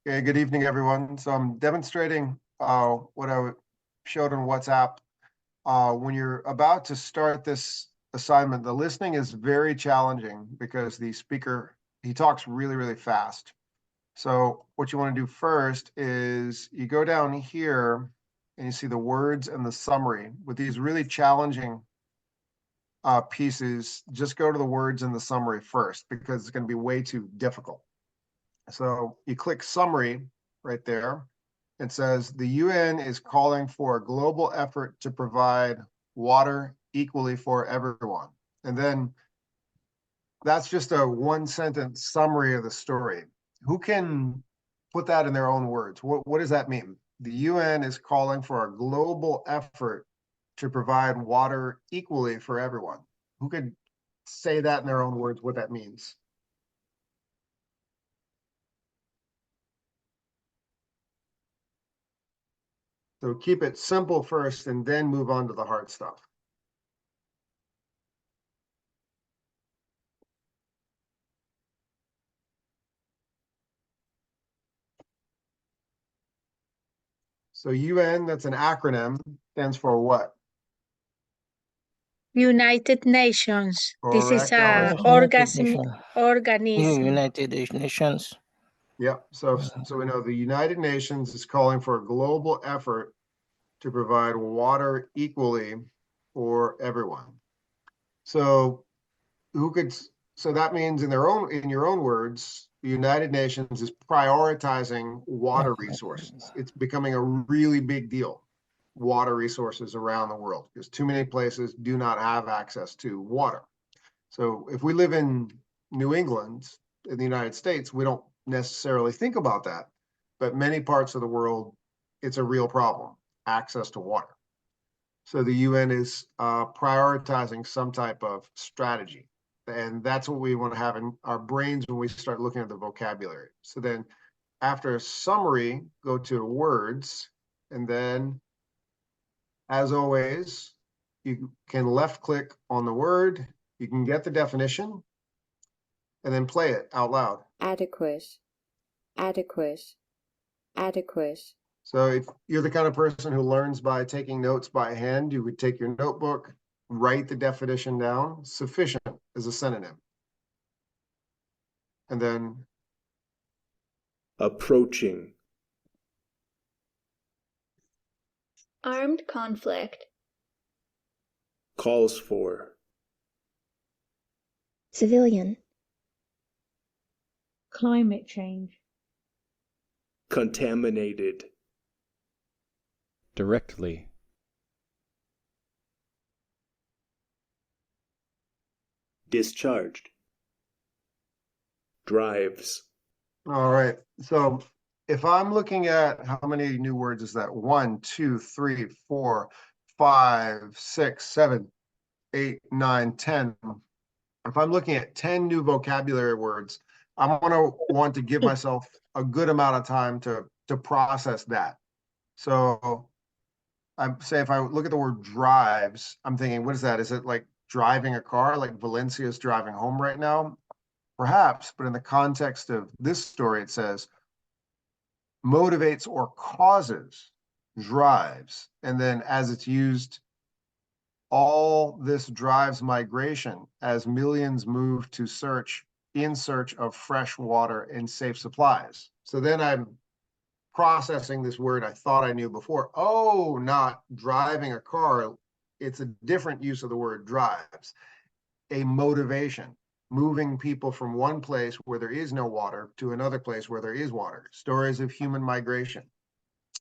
Okay, good evening, everyone. So I'm demonstrating what I showed on WhatsApp. When you're about to start this assignment, the listening is very challenging because the speaker, he talks really, really fast. So what you want to do first is you go down here and you see the words and the summary. With these really challenging pieces, just go to the words and the summary first because it's going to be way too difficult. So you click summary right there. It says the UN is calling for a global effort to provide water equally for everyone. And then that's just a one sentence summary of the story. Who can put that in their own words? What does that mean? The UN is calling for a global effort to provide water equally for everyone. Who could say that in their own words, what that means? So keep it simple first and then move on to the hard stuff. So UN, that's an acronym, stands for what? United Nations. This is Correct, a Alice. organism. United Nations. Yep. So we know the United Nations is calling for a global effort to provide water equally for everyone. So so that means in your own words, the United Nations is prioritizing water resources. It's becoming a really big deal, water resources around the world, because too many places do not have access to water. So if we live in New England, in the United States, we don't necessarily think about that. But many parts of the world, it's a real problem, access to water. So the UN is prioritizing some type of strategy. And that's what we want to have in our brains when we start looking at the vocabulary. So then after a summary, go to words. And then, as always, you can left click on the word. You can get the definition and then play it out loud. Adequate, adequate, adequate. So if you're the kind of person who learns by taking notes by hand, you would take your notebook, write the definition down. Sufficient is a synonym. And then approaching, armed conflict, calls for, civilian, climate change, contaminated, directly, discharged, drives. all right. So if I'm looking at how many new words is that? 1, 2, 3, 4, 5, 6, 7, 8, 9, 10. If I'm looking at 10 new vocabulary words, I'm going to want to give myself a good amount of time to process that. So I say if I look at the word drives, I'm thinking, what is that? Is it like driving a car, like Valencia's driving home right now? Perhaps, but in the context of this story, it says motivates or causes, drives. And then as it's used, all this drives migration as millions move to in search of fresh water and safe supplies. So then I'm processing this word I thought I knew before. Oh, not driving a car. It's a different use of the word drives. A motivation, moving people from one place where there is no water to another place where there is water. Stories of human migration.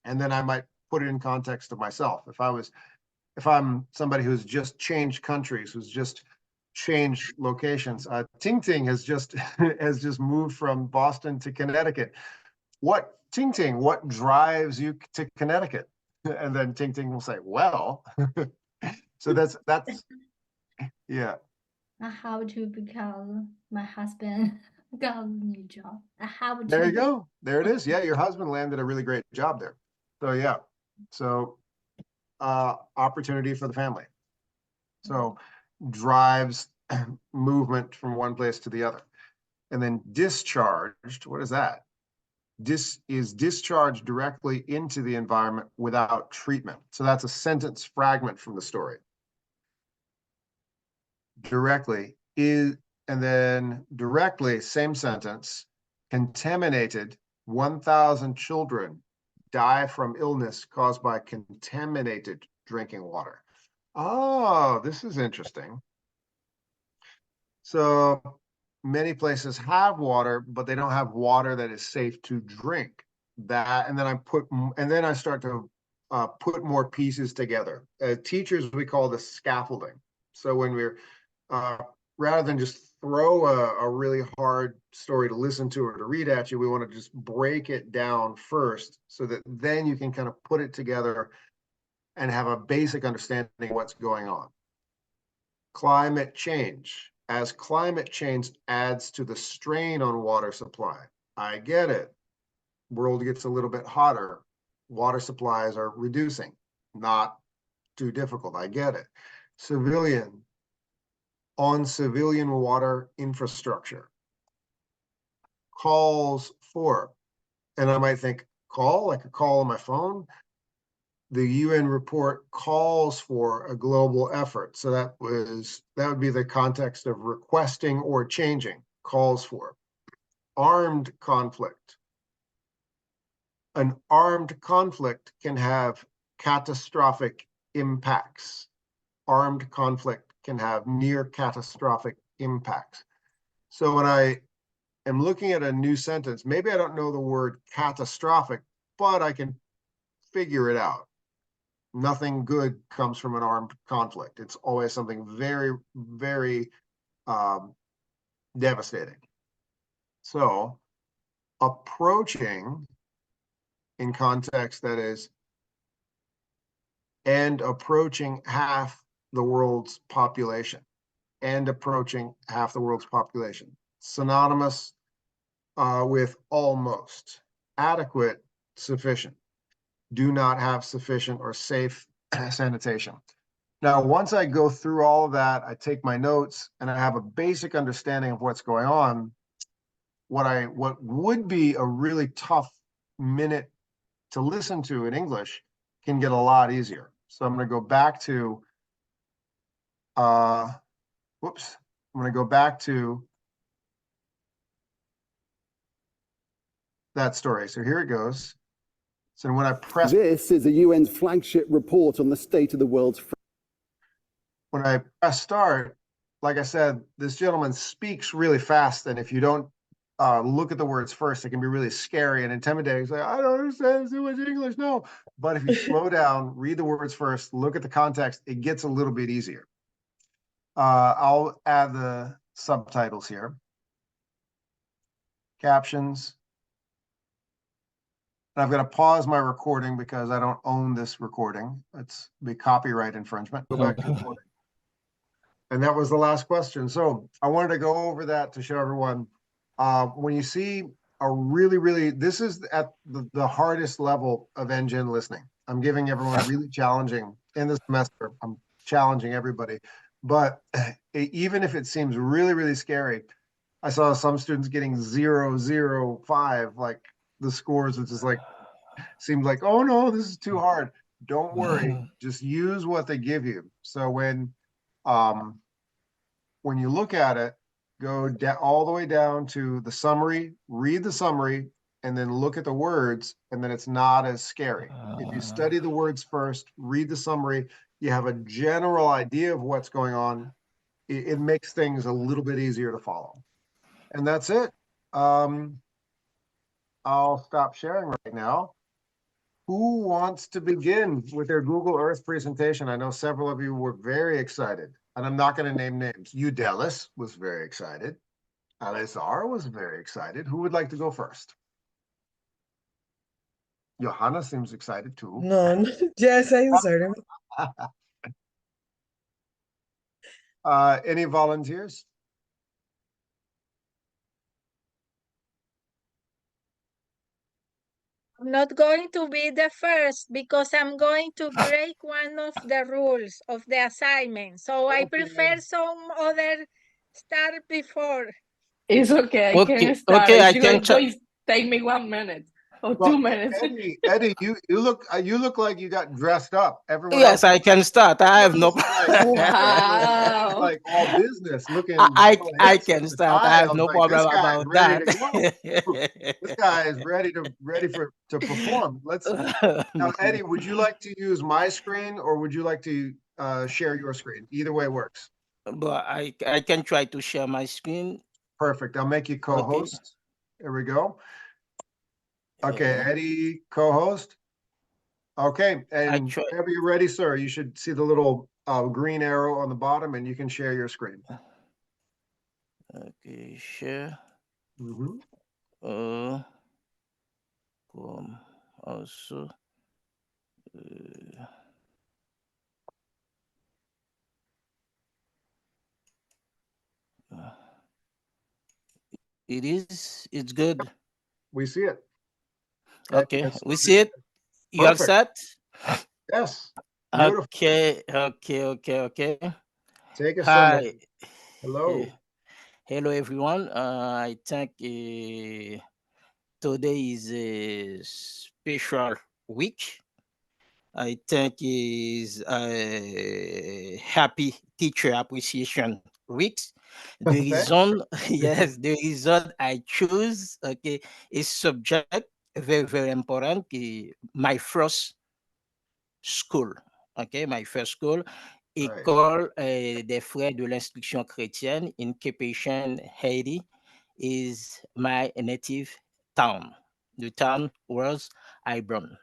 And then I might put it in context of myself. If I'm somebody who's just changed countries, who's just changed locations, Ting Ting has just moved from Boston to Connecticut. What Ting Ting, what drives you to Connecticut? And then Ting Ting will say, well, so that's yeah. How to because my husband got a new job. There you go. There it is. Yeah, your husband landed a really great job there. So yeah. So opportunity for the family. So drives movement from one place to the other. And then discharged, what is that? is discharged directly into the environment without treatment. So that's a sentence fragment from the story. Directly is, and then directly, same sentence, contaminated, 1,000 children die from illness caused by contaminated drinking water. Oh, this is interesting. So many places have water, but they don't have water that is safe to drink. That, and then I start to put more pieces together. Teachers, we call this scaffolding. So when we're rather than just throw a really hard story to listen to or to read at you, we want to just break it down first so that then you can kind of put it together and have a basic understanding of what's going on. Climate change. As climate change adds to the strain on water supply, I get it. World gets a little bit hotter. Water supplies are reducing. Not too difficult. I get it. Civilian. On civilian water infrastructure. Calls for. And I might think, call, like a call on my phone. The UN report calls for a global effort. So that would be the context of requesting or changing. Calls for. Armed conflict. An armed conflict can have catastrophic impacts. Armed conflict can have near catastrophic impacts. So when I am looking at a new sentence, maybe I don't know the word catastrophic, but I can figure it out. Nothing good comes from an armed conflict. It's always something very, very devastating. So approaching in context that is, and approaching half the world's population, and approaching half the world's population. Synonymous with almost. Adequate, sufficient. Do not have sufficient or safe sanitation. Now, once I go through all of that, I take my notes and I have a basic understanding of what's going on. What would be a really tough minute to listen to in English can get a lot easier. So I'm going to go back to, I'm going to go back to that story. So here it goes. So when I press, This is the UN's flagship report on the state of the world's. When I press start, like I said, this gentleman speaks really fast, and if you don't look at the words first, it can be really scary and intimidating. It's like, I don't understand too much English. No, but if you slow down, read the words first, look at the context, it gets a little bit easier. I'll add the subtitles here. Captions. And I've got to pause my recording because I don't own this recording. It's the copyright infringement. Go back to recording. And that was the last question. So I wanted to go over that to show everyone. When you see a really, this is at the hardest level of engine listening. I'm giving everyone really challenging in the semester. I'm challenging everybody. But even if it seems really scary, I saw some students getting 0.05, like the scores, which is like, seemed like, oh no, this is too hard. Don't worry, just use what they give you. So when you look at it, go all the way down to the summary, read the summary, and then look at the words, and then it's not as scary. If you study the words first, read the summary, you have a general idea of what's going on. It makes things a little bit easier to follow. And that's it. I'll stop sharing right now. Who wants to begin with their Google Earth presentation? I know several of you were very excited, and I'm not going to name names. Udelis was very excited. Alessar was very excited. Who would like to go first? Johanna seems excited too. No, yes, I inserted. Any volunteers? I'm not going to be the first because I'm going to break one of the rules of the assignment. So I prefer some other start before. It's okay. I Okay, can start. okay, If I you can are going take me 1 minute or Well, 2 minutes. Eddie, you look like you got dressed up. Everyone Yes, else, I can start. I have no. Wow. like all business looking. I Hipster can with a start. I tie. have I was no like, this problem guy's about ready that. to go. This guy is ready to perform. Let's now, Eddie. Would you like to use my screen or would you like to share your screen? Either way works. But I can try to share my screen. Perfect. I'll make you co-host. There we go. Okay, Yeah. Eddie, co-host. Okay, and try- whenever you're ready, sir, you should see the little green arrow on the bottom and you can share your screen. Okay, share. Mhm. Also. It's good. We see it. Okay, That's we see it. You are perfect. set? Yes. Beautiful. Okay. Take us somewhere. Hi. Hello. Hello, everyone. I think today is a special week. I think is a happy teacher appreciation week. The reason, yes, the reason I choose, okay, is subject very important. My first school, okay, my first school, Right. École des Frères de l'Instruction Chrétienne in Cap-Haïtien, Haiti, is my native town. The town was I born.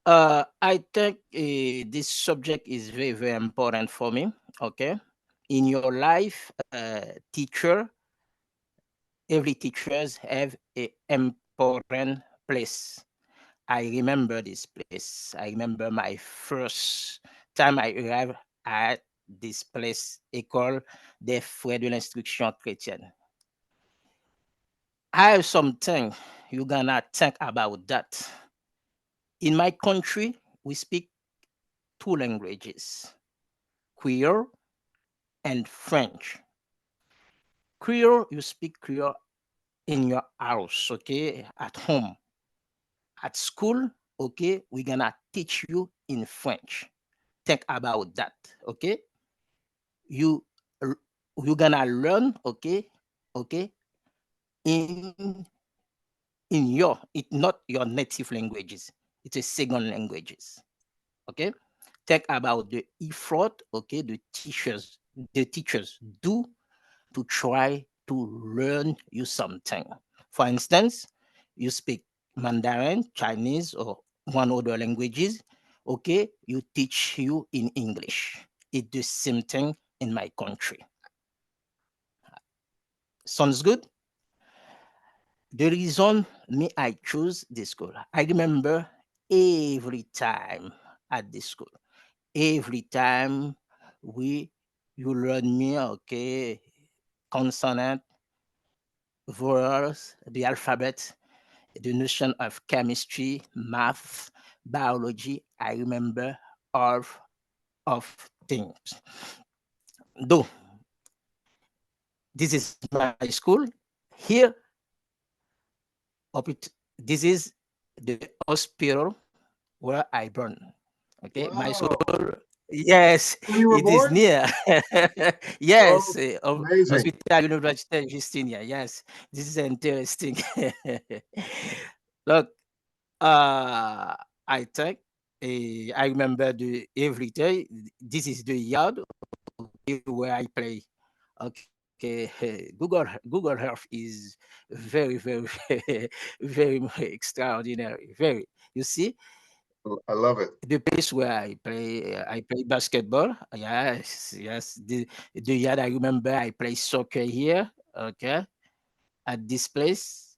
I think this subject is very important for me. Okay, in your life, every teachers have a important place. I remember this place. I remember my first time I arrived at this place, École des Frères de l'Instruction Chrétienne. I have something you're gonna think about that. In my country, we speak two languages, Creole and French. Creole, you speak Creole in your house, okay, at home. At school, okay, we're gonna teach you in French. Think about that, okay? You you're gonna learn, okay, in your it not your native languages. It's a second languages, okay? Think about the effort, okay, the teachers do to try to learn you something. For instance, you speak Mandarin, Chinese, or one other languages, okay, you teach you in English. It's the same thing in my country. Sounds good? The reason me I choose this school, I remember every time at this school, every time we you learn me, okay, consonant, vowels, the alphabet, the notion of chemistry, math, biology. I remember all of things. Though this is my school, here, this is the hospital where I born. Okay, my school. Wow. Yes, Where you were it is born? near. Oh, Yes, amazing. Hospital University Justinia. Yes, this is interesting. Look, I think I remember the every day. This is the yard where I play. Okay, Google Earth is very very extraordinary. Very, you see I love it. the place where I play basketball. Yes. The yard I remember I play soccer here. Okay, at this place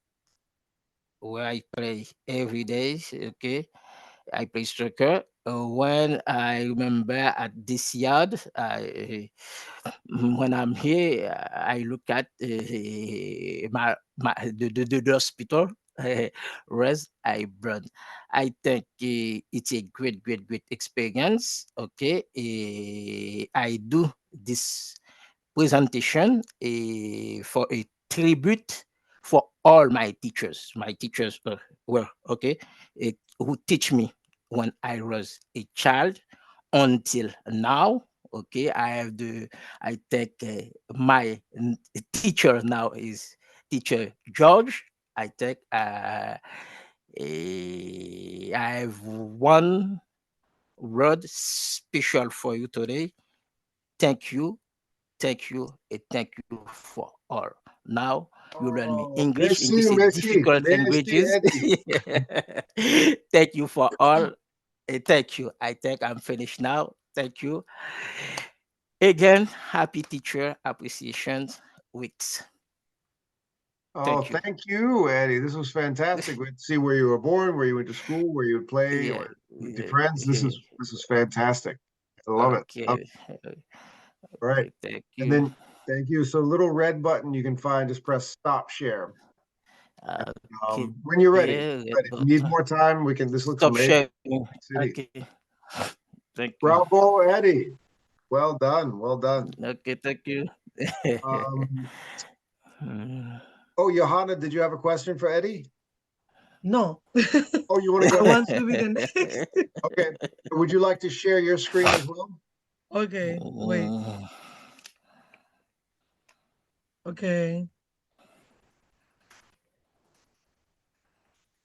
where I play every day. Okay, I play soccer. When I remember at this yard, when I'm here, I look at the hospital rest I brought. I think it's a great experience. Okay, I do this presentation for a tribute for all my teachers. My teachers were okay, who teach me when I was a child until now. Okay, I take my teacher now is teacher George. I take I have one word special for you today. Thank you, thank you, and thank you for all. Now you learn me Oh, English, and merci, this is merci, difficult merci, languages. Eddie. Thank you for all. Thank you. I think I'm finished now. Thank you. Again, happy Teacher Appreciation Weeks. Oh, Thank you. thank you, Eddie. This was fantastic. We'd see where you were born, where you went to school, where you would play, Yeah, or with your yeah, friends. This yeah. is fantastic. I love it. Okay. All right. Okay, thank And you. then thank you. So little red button you can find, just press stop share. Okay, When you're ready. yeah, But if you but need more time, we can, this looks stop amazing. sharing. City. Okay, thank you. Bravo, Eddie. Well done. Well done. Okay, thank you. Um, Mm. oh, Johanna, did you have a question for Eddie? No. Oh, you want to I go? want to be the next. Okay. Would you like to share your screen as well? Okay, wait. Mm. Okay.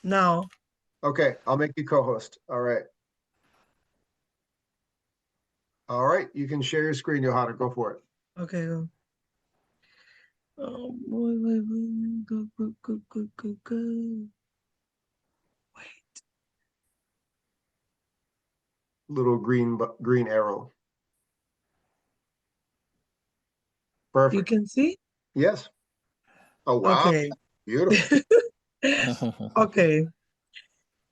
Now. Okay, I'll make you co-host. All right. All right, you can share your screen, Johanna. Go for it. Okay, go. Oh boy, wait, go, go, go, go, go, go. Wait. Little green arrow. Perfect. You can see? Yes. Oh, wow. Okay. Beautiful. Okay.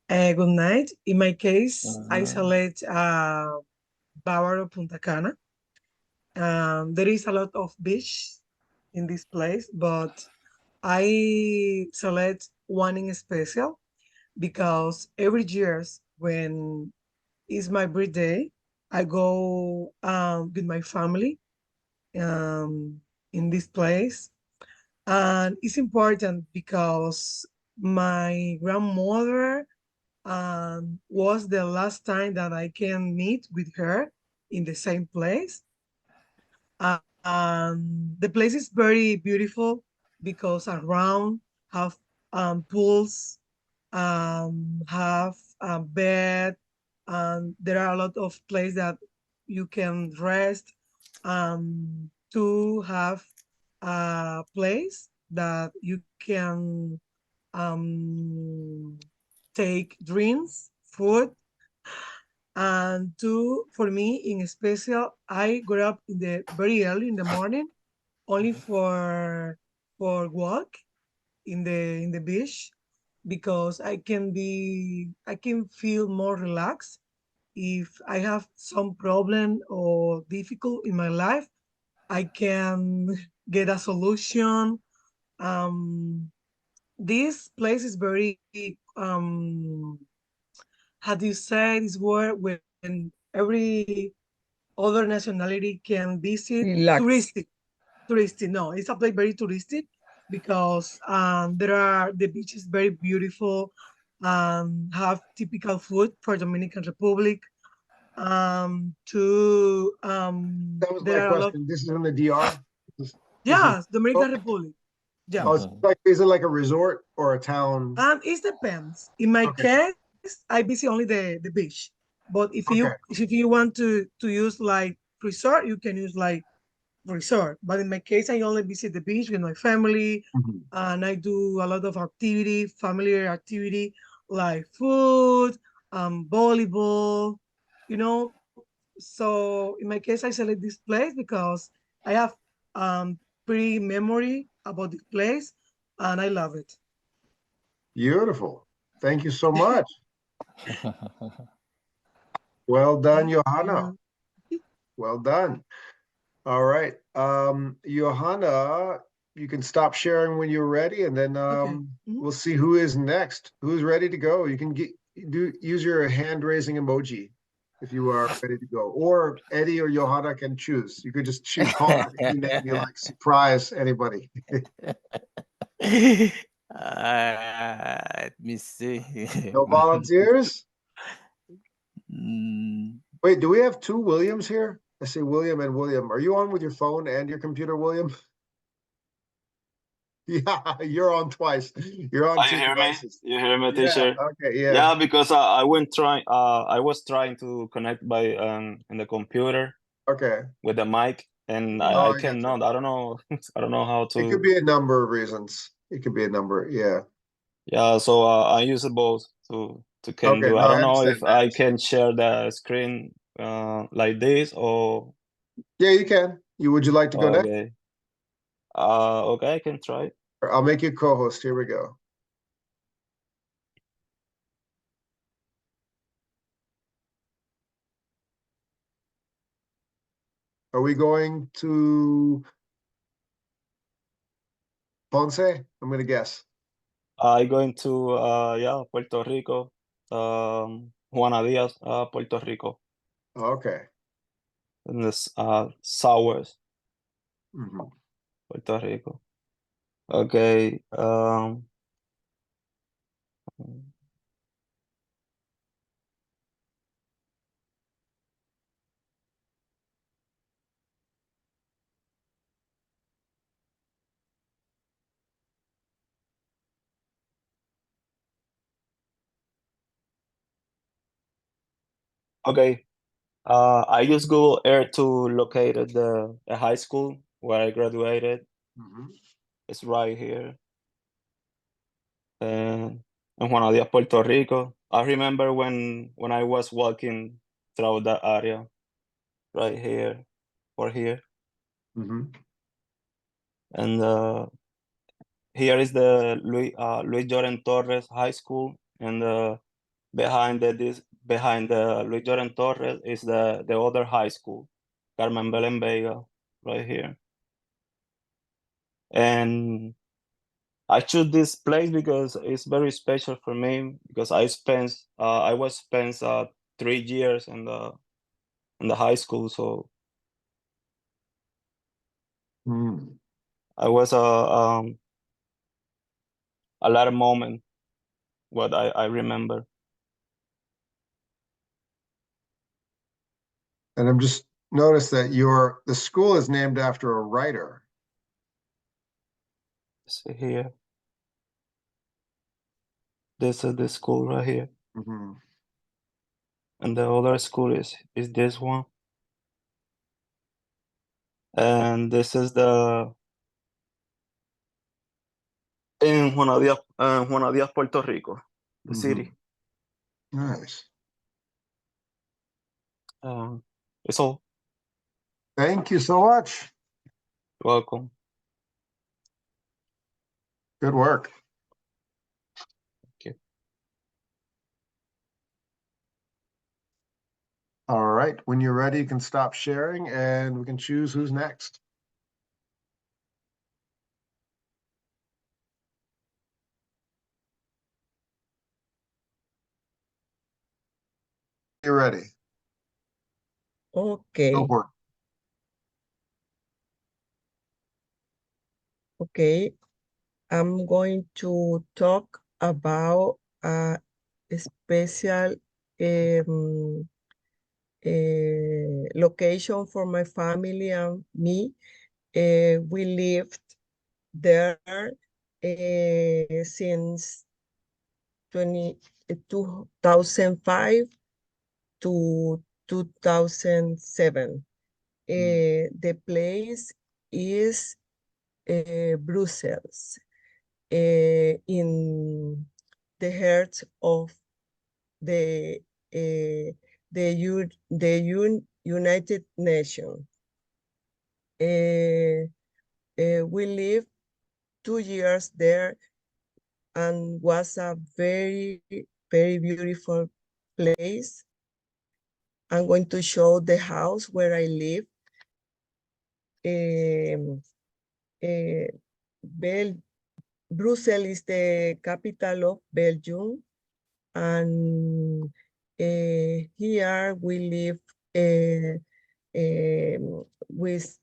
Good night. In my case, I select Bávaro Punta Cana. There is a lot of beach in this place, but I select one in special because every year when it's my birthday, I go with my family in this place. And it's important because my grandmother was the last time that I can meet with her in the same place. The place is very beautiful because around have pools, have a bed, and there are a lot of places that you can rest, to have a place that you can take drinks, food, and for me in special, I got up in the very early in the morning only for walk in the beach because I can feel more relaxed if I have some problem or difficult in my life. I can get a solution. This place is very how do you say this word when every other nationality can visit? Relax. Touristic. No, it's a place very touristic because the beach is very beautiful, have typical food for Dominican Republic. That was There my are a lot. question. This is in the DR? This is, Yes, oh, Dominican Republic. Yeah. it's like, is it like a resort or a town? It depends. In my Okay. case, I visit only the beach. But if you want to use like resort, you can use like resort. But in my case, I only visit the beach with my family, Mhm. and I do a lot of activity, familiar activity like food, volleyball, you know. So in my case, I select this place because I have pretty memory about this place, and I love it. Beautiful. Thank you so much. Well done, Johanna. Well done. All right. Johanna, you can stop sharing when you're ready, and then we'll see who is next. Who's ready to go? You can use your hand raising emoji if you are ready to go. Or Eddie or Johanna can choose. You could just call out any name you like, surprise anybody. Let me see. No volunteers? Mm, Wait, do we have two Williams here? I see William and William. Are you on with your phone and your computer, William? Yeah, you're on twice. You're on Oh, you two hear me? devices. You hear me, Yeah, teacher? okay, yeah. Yeah, because I was trying to connect by in the computer Okay. with the mic, and Oh, I I got you. cannot. I don't know. I don't know how It could to. be a number of reasons. It could be a number, yeah. Yeah, so I use both to can Okay, do. no, I don't I know understand if that. I can share the screen like this or Yeah, you can. Would you like to go next? okay. Okay, I can try. I'll make you co-host. Here we go. Are we going to Ponce? I'm gonna guess. I going to yeah, Puerto Rico. Juana Díaz, Puerto Rico. Okay. In this southwest Mhm. Puerto Rico. Okay. Okay. I use Google Earth to locate the high school where I graduated. Mhm. It's right here. And in Juana Díaz, Puerto Rico. I remember when I was walking through that area, right here or here. Mhm. And here is the Luis Lloren Torres High School, and behind the Luis Lloren Torres is the other high school, Carmen Belén Vega, right here. And I choose this place because it's very special for me because I was spent 3 years in the high school, so Mm. I was a lot of moment what I remember. And I'm just noticed that the school is named after a writer. See here. This is the school right here. Mhm. And the other school is this one. And this is in Juana Díaz, Puerto Rico, the Mhm. city. Nice. It's all. Thank you so much. Welcome. Good work. Thank you. All right, when you're ready, you can stop sharing and we can choose who's next. You're ready. Okay. Go for it. Okay. I'm going to talk about a special location for my family and me. We lived there since 2005 to 2007. The place is Brussels, in the heart of the United Nations. We lived 2 years there and was a very, very beautiful place. I'm going to show the house where I live. Brussels is the capital of Belgium, and here we live with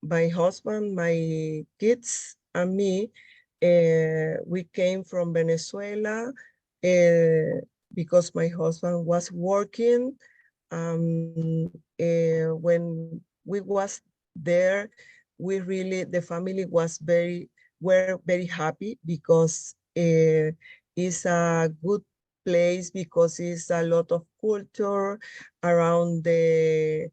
my husband, my kids, and me. We came from Venezuela because my husband was working. When we was there, the family were very happy because it's a good place because it's a lot of culture around the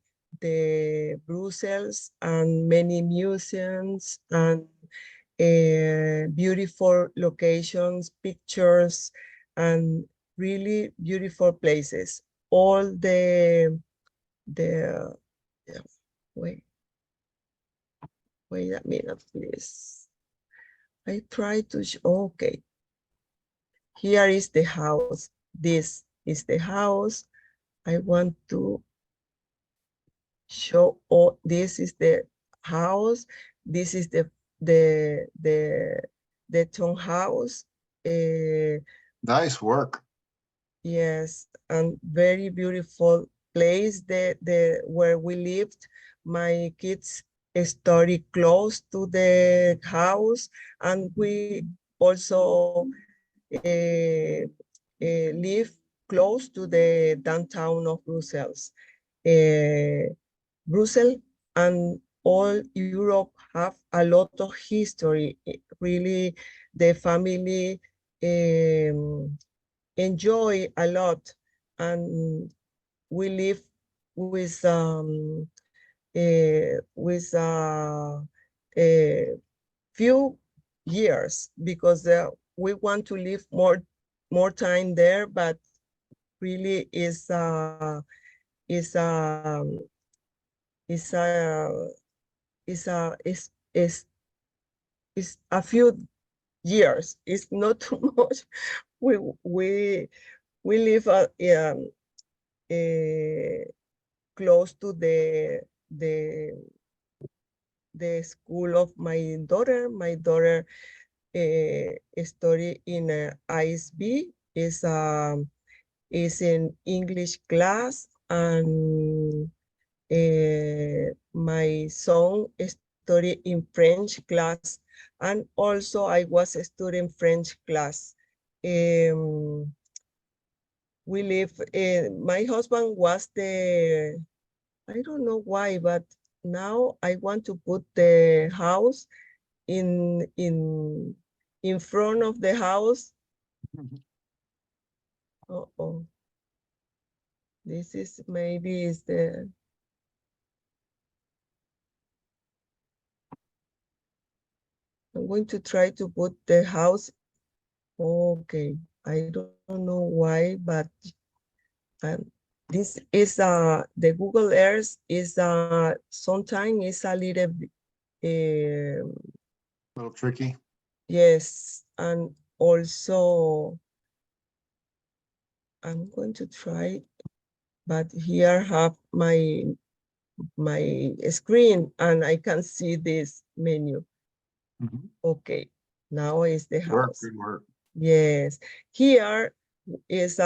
Brussels and many museums and beautiful locations, pictures, and really beautiful places. All the yeah, wait a minute, please. I try to okay. Here is the house. This is the house. I want to show all. This is the house. This is the townhouse. Nice work. Yes, and very beautiful place where we lived. My kids study close to the house, and we also live close to the downtown of Brussels. Brussels and all Europe have a lot of history. Really, the family enjoy a lot, and we live with a few years because we want to live more time there, but really is a is a few years. It's not too much. We live close to the school of my daughter. My daughter study in ISB, is in English class, and my son study in French class, and also I was studying French class. We live, my husband was I don't know why, but now I want to put the house in front of the house. Uh-oh. This is maybe is the I'm going to try to put the house. Okay, I don't know why, but this is the Google Earth is sometimes is a little Little tricky. yes, and also I'm going to try, but here have my screen and I can see this menu. Okay, now is the house. Good work. Yes, here is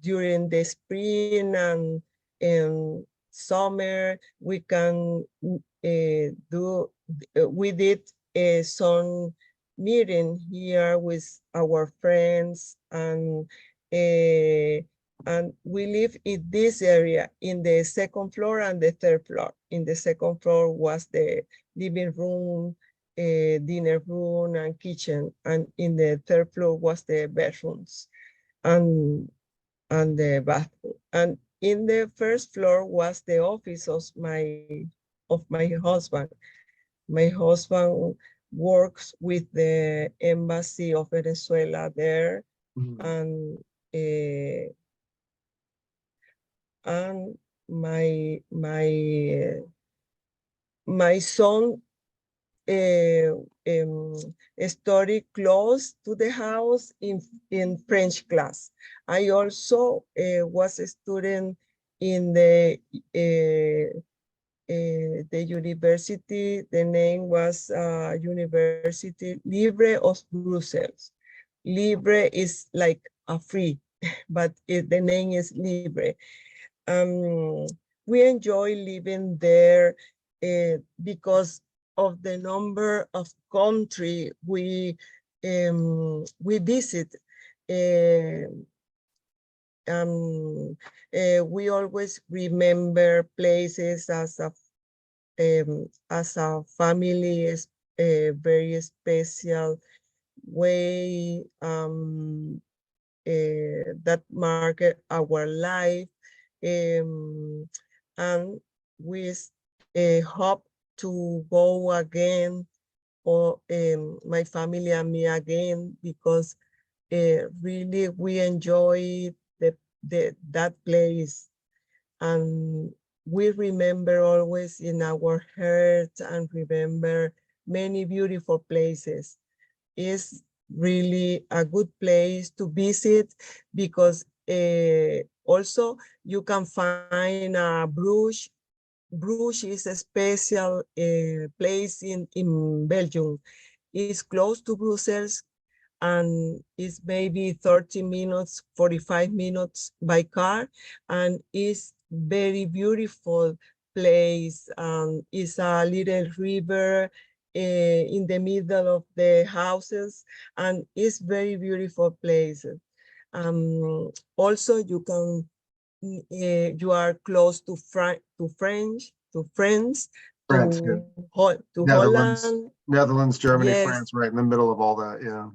during the spring and in summer we can we did some meeting here with our friends, and we live in this area in the second floor and the third floor. In the second floor was the living room, dinner room, and kitchen, and in the third floor was the bedrooms and the bathroom. And in the first floor was the office of my husband. My husband works with the embassy of Venezuela there, and my son study close to the house in French class. I also was a student in the university. The name was University Libre of Brussels. Libre is like a free, but the name is Libre. We enjoy living there because of the number of country we visit. We always remember places as a family is a very special way that market our life, and we hope to go again, or my family and me again, because really we enjoy that place, and we remember always in our hearts and remember many beautiful places. It's really a good place to visit, because also you can find Bruges. Bruges is a special place in Belgium. It's close to Brussels, and it's maybe 30 minutes, 45 minutes by car, and it's very beautiful place. It's a little river in the middle of the houses, and it's very beautiful place. Also, you can you are close to France, France, yeah. to Netherlands, Holland. Netherlands, Germany, Yes. France, right in the middle of all that, yeah.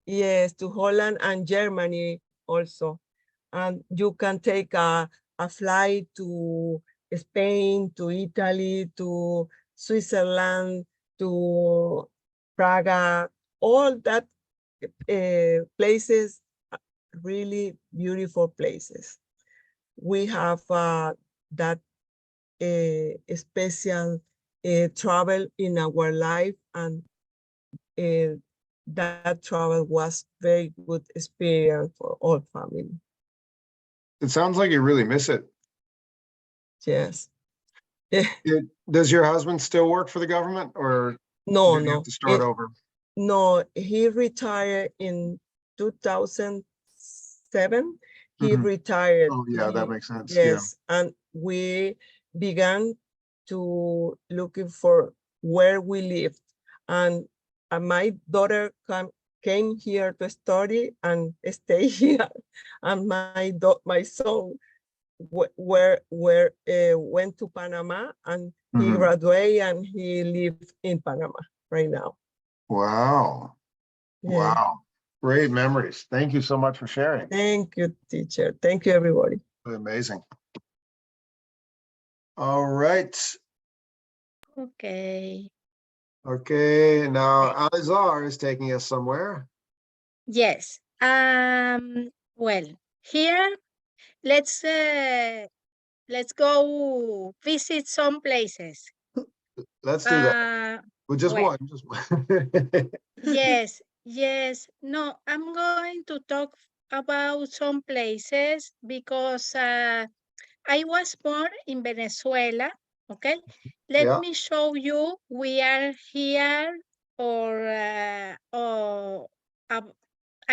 Yes, to Holland and Germany also. And you can take a flight to Spain, to Italy, to Switzerland, to Praga, all that places, really beautiful places. We have that special travel in our life, and that travel was very good experience for all family. It sounds like you really miss it. Yes. Does your husband still work for the government, or No, did he have no. to start over? No, he retired in 2007. He Mhm. retired. Oh, yeah, that makes sense. Yes, and we began to looking for where we lived, and my daughter came here to study and stay here, and my son went to Panama, and he Mhm. graduated, and he lives in Panama right now. Wow. Yeah. Wow. Great memories. Thank you so much for sharing. Thank you, teacher. Thank you, everybody. Amazing. All right. Okay. Okay, now Alizar is taking us somewhere. Yes. Well, here let's go visit some places. Let's do that. Well, just well, one. Just one. yes, yes. No, I'm going to talk about some places because I was born in Venezuela. Okay, let Yeah. me show you. We are here, I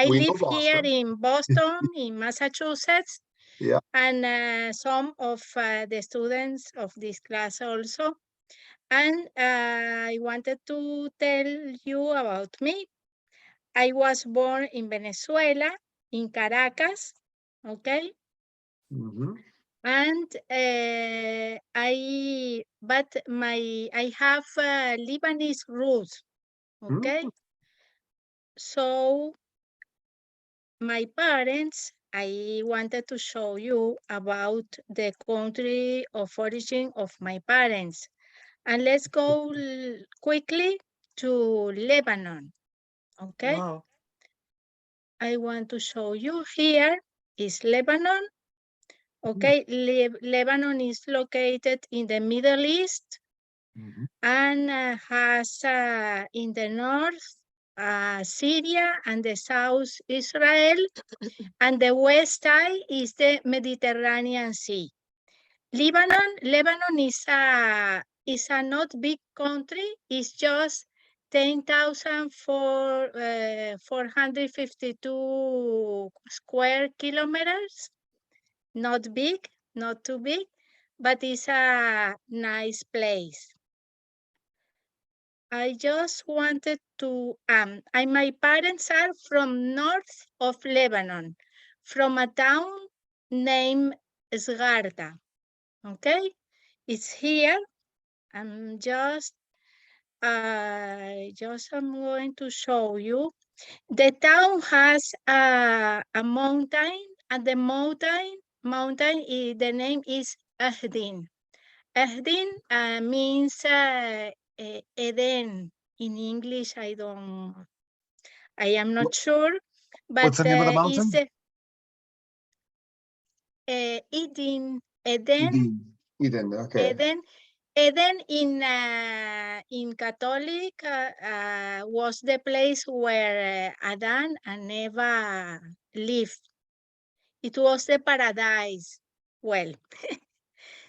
We know live here Boston. in Boston, in Massachusetts, Yeah. and some of the students of this class also. And I wanted to tell you about me. I was born in Venezuela, in Caracas, okay? Mhm. And I have Lebanese roots, okay? Mm. So my parents, I wanted to show you about the country of origin of my parents. And let's go quickly to Lebanon, okay? Wow. I want to show you here is Lebanon, okay? Lebanon is located in the Middle East Mhm. and has in the north Syria and the south Israel, and the west side is the Mediterranean Sea. Lebanon is a not big country. It's just 10,452 square kilometers. Not big, not too big, but it's a nice place. I just wanted to, my parents are from north of Lebanon, from a town named Sgarda, okay? It's here. I'm going to show you. The town has a mountain, and the mountain, the name is Ahdin. Ahdin means Eden in English. I am not sure, but What's the name of the it's mountain? Eden, Eden, okay. Eden in Catholic was the place where Adam and Eva lived. It was the paradise. Well,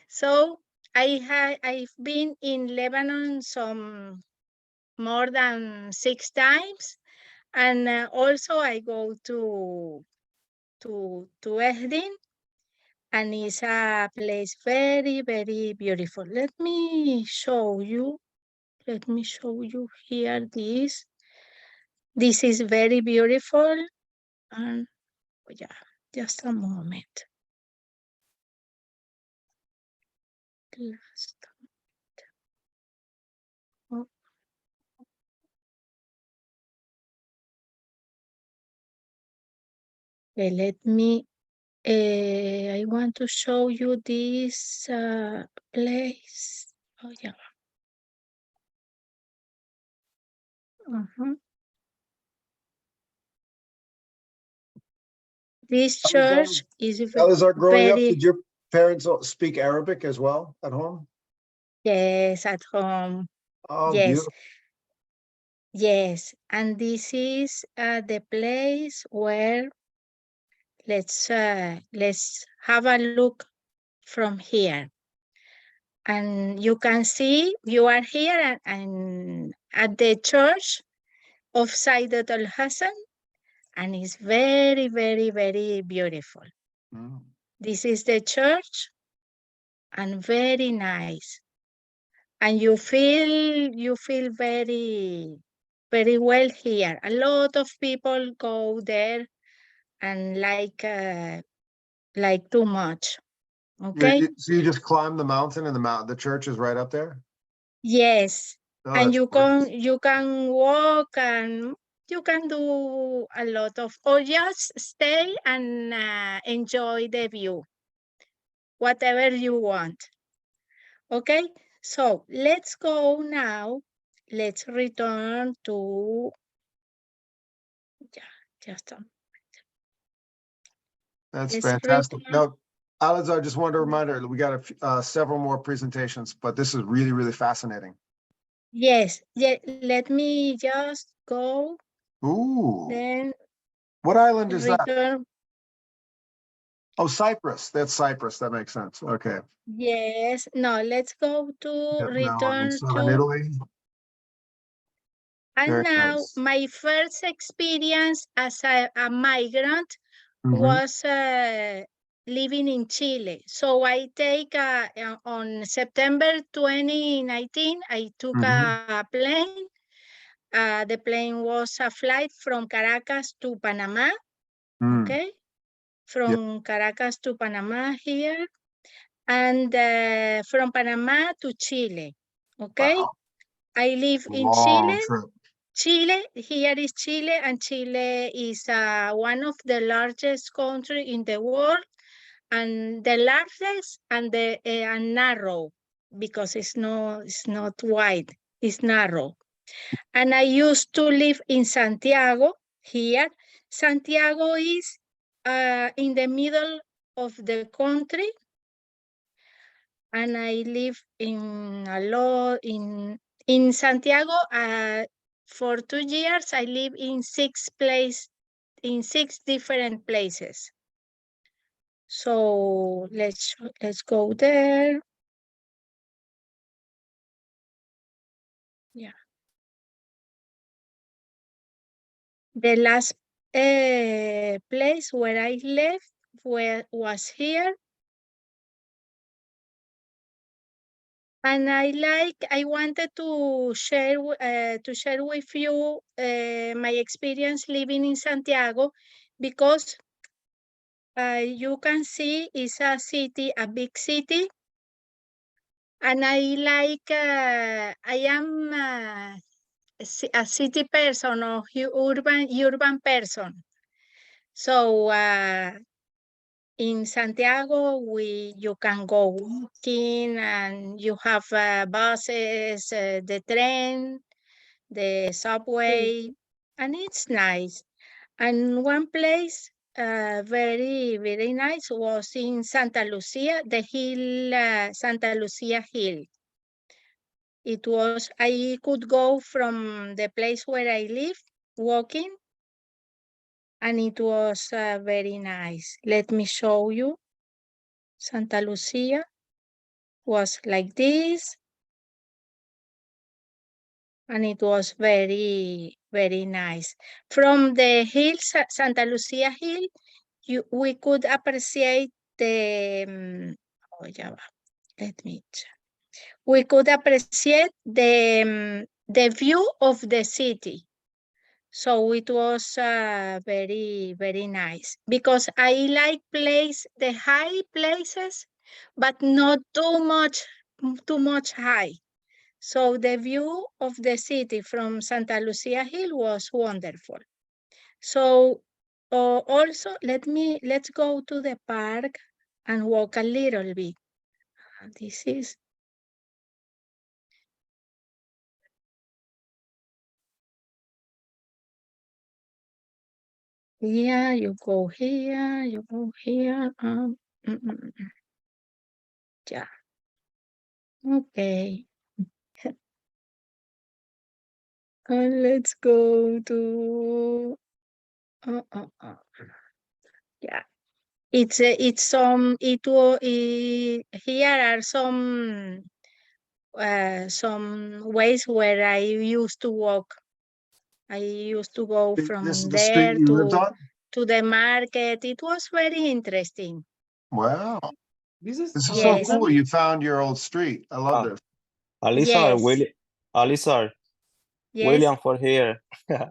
so I've been in Lebanon some more than 6 times, and also I go to Ehdin, and it's a place very, very beautiful. Let me show you here this. This is very beautiful, and yeah, just a moment. Okay, let me, I want to show you this place. Oh, yeah. This church is Elazar, growing up, very, did your parents speak Arabic as well at home? yes, at home. Oh, Yes, beautiful. yes. And this is the place where let's have a look from here. And you can see you are here and at the church of Sayyidat al-Hassan, and it's very, very, very beautiful. Mm. This is the church, and very nice. And you feel very, very well here. A lot of people go there and like too much. Okay. So you just climb the mountain, and the church is right up there? Yes. Oh, And that's you gorgeous. can walk, and you can do a lot of, or just stay and enjoy the view, whatever you want. Okay, so let's go now. Let's return to, just That's let's fantastic. return. Now, Alazar, just wanted to remind we got several more presentations, but this is really, really fascinating. Yes, yeah, let me just go. Ooh. Then What island is that? return. Oh, Cyprus. That's Cyprus. That makes sense. Okay. Yes, no, let's go to Yep, now I'm in return southern to. Italy. And Very now nice. my first experience as a migrant Mhm. was living in Chile. So I take on September 2019, I took a plane. The plane was a flight from Caracas to Panama. Okay, from Caracas to Panama here, and from Panama to Chile. Okay, Wow. I live in Long Chile. trip. Chile, here is Chile, and Chile is one of the largest countries in the world, and the largest and the and narrow, because it's not wide, it's narrow. And I used to live in Santiago here. Santiago is in the middle of the country, and I live in Santiago. For 2 years, I live in 6 different places. So let's go there. Yeah. The last place where I left was here. And I wanted to share with you my experience living in Santiago, because you can see it's a city, a big city, and I am a city person or urban person. So in Santiago, you can go walking, and you have buses, the train, the subway, and it's nice. And one place very nice was in Santa Lucia, the hill, Santa Lucia Hill. I could go from the place where I live walking, and it was very nice. Let me show you. Santa Lucia was like this, and it was very nice. From the hill, Santa Lucia Hill, we could appreciate the, let me check. We could appreciate the view of the city. So it was very nice, because I like the high places, but not too much high. So the view of the city from Santa Lucia Hill was wonderful. So also let's go to the park and walk a little bit. This is yeah, you go here, you go here. Yeah. Okay. Let's go to yeah. It's some here are some ways where I used to walk. I used to go This from is the street there you lived on? to the market. It was very interesting. Wow, This is this is so Yes. cool. You found your old street. I love this. Alisar, Yes. Alisar, Yes. William for here.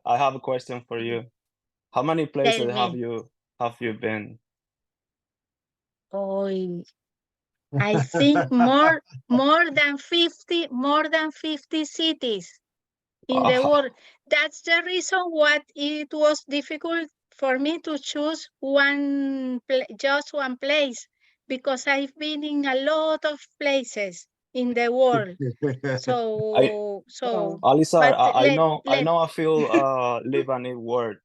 I have a question for you. How many places have me. you been? Oh, I think more than 50 cities in the world. That's the reason why it was difficult for me to choose just one place, because I've been in a lot of places in the world. So Alisar, but I know I feel Lebanese word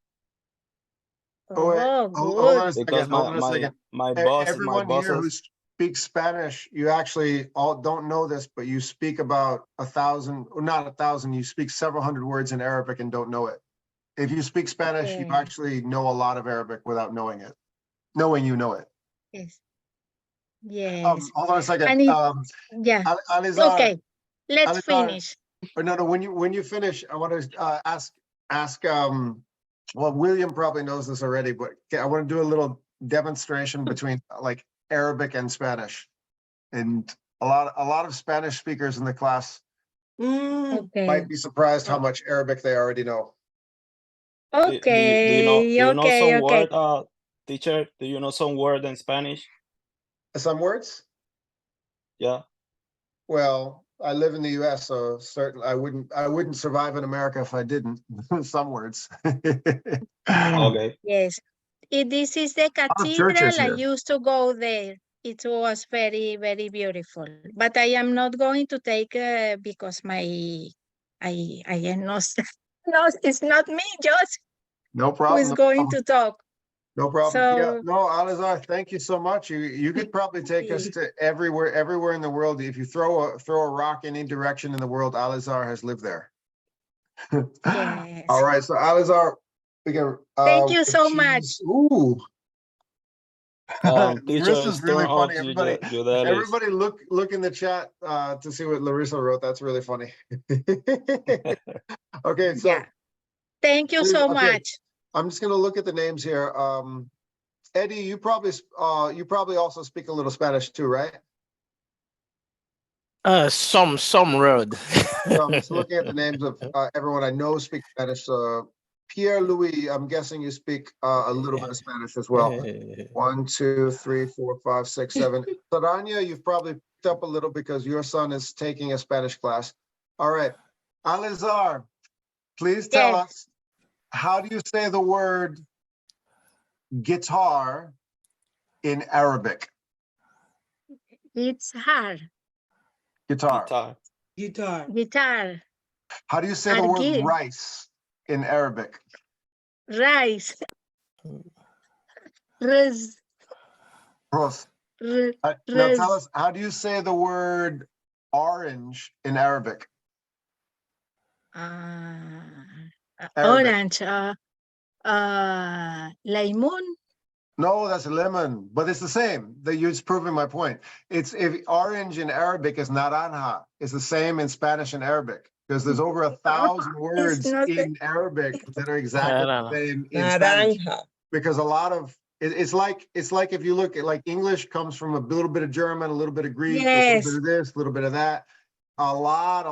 Oh, wait, hold on a good. because second, hold on a second. my Everyone here who bosses. speaks Spanish, you actually all don't know this, but you speak about 1,000, or not 1,000, you speak several hundred words in Arabic and don't know it. If you speak Spanish, you Yeah. actually know a lot of Arabic without knowing it, knowing you know it. Yes. Yes. Hold on a second. And yeah. Alizar, Okay. Let's Alizar, finish. or no, when you finish, I want to ask well, William probably knows this already, but I want to do a little demonstration between like Arabic and Spanish. And a lot of Spanish speakers in the class Okay. might be surprised how much Arabic they already know. Okay. Do you know some Okay. word, teacher? Do you know some word in Spanish? Some words? Yeah. Well, I live in the US, so certainly I wouldn't survive in America if I didn't. Some words. Okay. Yes. This is the churches cathedral. I here. used to go there. It was very beautiful. But I am not going to take because I am not no, it's not me, just No who problem. is No going problem. to talk. No problem. Yeah, So no, Alizar, thank you so much. You could probably take us to everywhere in the world. If you throw a rock any direction in the world, Alizar has lived there. yes. All right, so Alizar, we can. Thank you so much. Ooh. Teacher, Larissa's really turn funny. off Judelis. Everybody look in the chat to see what Larissa wrote. That's really funny. Okay, so Yeah. Thank you so okay. much. I'm just gonna look at the names here. Eddie, you probably also speak a little Spanish too, right? Some road. So I'm just looking at the names of everyone I know speaks Spanish. Pierre Louis, I'm guessing you speak a little bit of Spanish as well. 1, 2, 3, 4, 5, 6, 7. Saranya, you've probably picked up a little because your son is taking a Spanish class. All right. Alizar, please tell Yes. us, how do you say the word guitar in Arabic? It's hard. Guitar. Guitar. Guitar. Guitar. How do you say the word Argil. rice in Arabic? Rice. Res. Prost. Re, Now tell res. us, how do you say the word orange in Arabic? Arabic. Orange. Limon. No, that's lemon, but it's the same. That you're just proving my point. It's if orange in Arabic is naranja. It's the same in Spanish and Arabic because there's over 1,000 words not in Arabic that are exactly the Naranja. same in Spanish. Naranja. Because a lot of it's like if you look at like English comes from a little bit of German, a little bit of Greek, a little Yes. bit of this, a little bit of that. A lot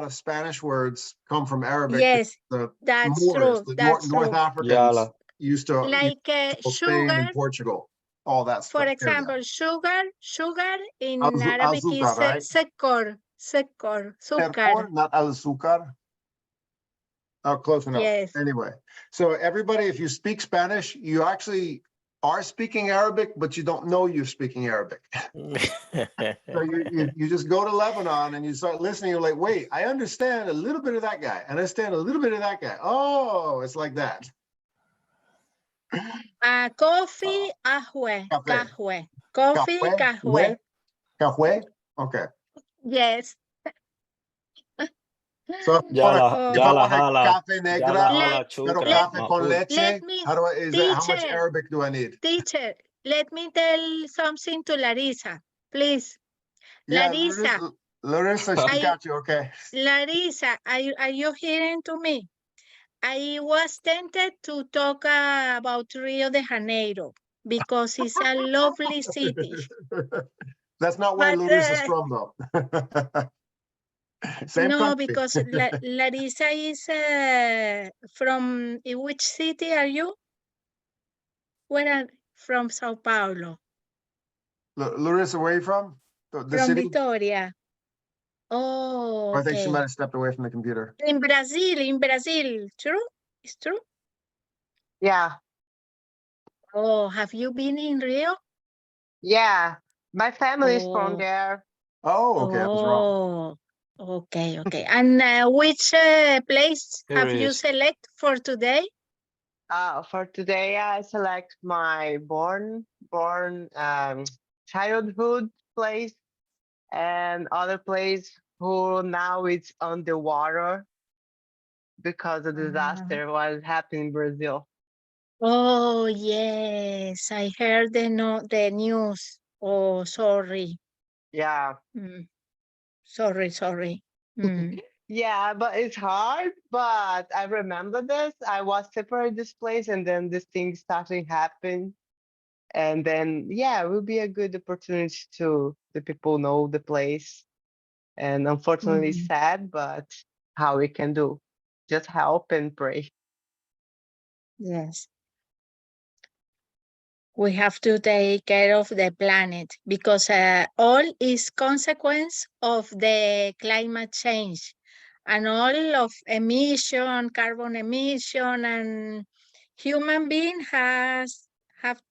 of Spanish words come from Arabic. Yes, The that's Moors, true. the That's North true. Africans Yala. used to Like Spain sugar, and Portugal, all that stuff. for There you example, sugar in go. Arabic is Azúcar, right? secor, Azúcar, sugar. not azúcar. Oh, close enough. Yes. Anyway, so everybody, if you speak Spanish, you actually are speaking Arabic, but you don't know you're speaking Arabic. So you just go to Lebanon and you start listening. You're like, wait, I understand a little bit of that guy. I understand a little bit of that guy. Oh, it's like that. Coffee, ahue, Café. kahwe. Coffee, kahwe. Café. Okay. Yes. So if Yala, Oh. I yala want a hala. café Yala negra, hala pero chukra. café con Ma'ul. leche, Let me, how much teacher. Arabic do I need? Teacher, let me tell something to Larissa, please. Yeah, Larissa, Larissa, she's I- got you, okay. Larissa, are you hearing to me? I was tempted to talk about Rio de Janeiro because it's a lovely city. That's not where But, Larissa's from, though. Same no, country. because Larissa is from which city are you? Where are from Sao Paulo? Larissa, where are you from? The From city? Vitoria. Oh, I think she okay. might have stepped away from the computer. In Brazil, true? It's true? Yeah, Oh, have you been in Rio? yeah. My family is from Oh, there. Oh, okay, I was wrong. okay. And which place Here have you is. select for today? For today, I select my childhood place and other place who now it's on the water because the disaster was happening in Brazil. Oh, yes, I heard the news. Oh, sorry. Yeah. Sorry. Yeah, but it's hard. But I remember this. I was separated this place, and then this thing started happen, and then yeah, it will be a good opportunity to the people know the place. And unfortunately, sad, but how we can do? Just help and pray. Yes. We have to take care of the planet because all is consequence of the climate change and all of emission, carbon emission, and human being has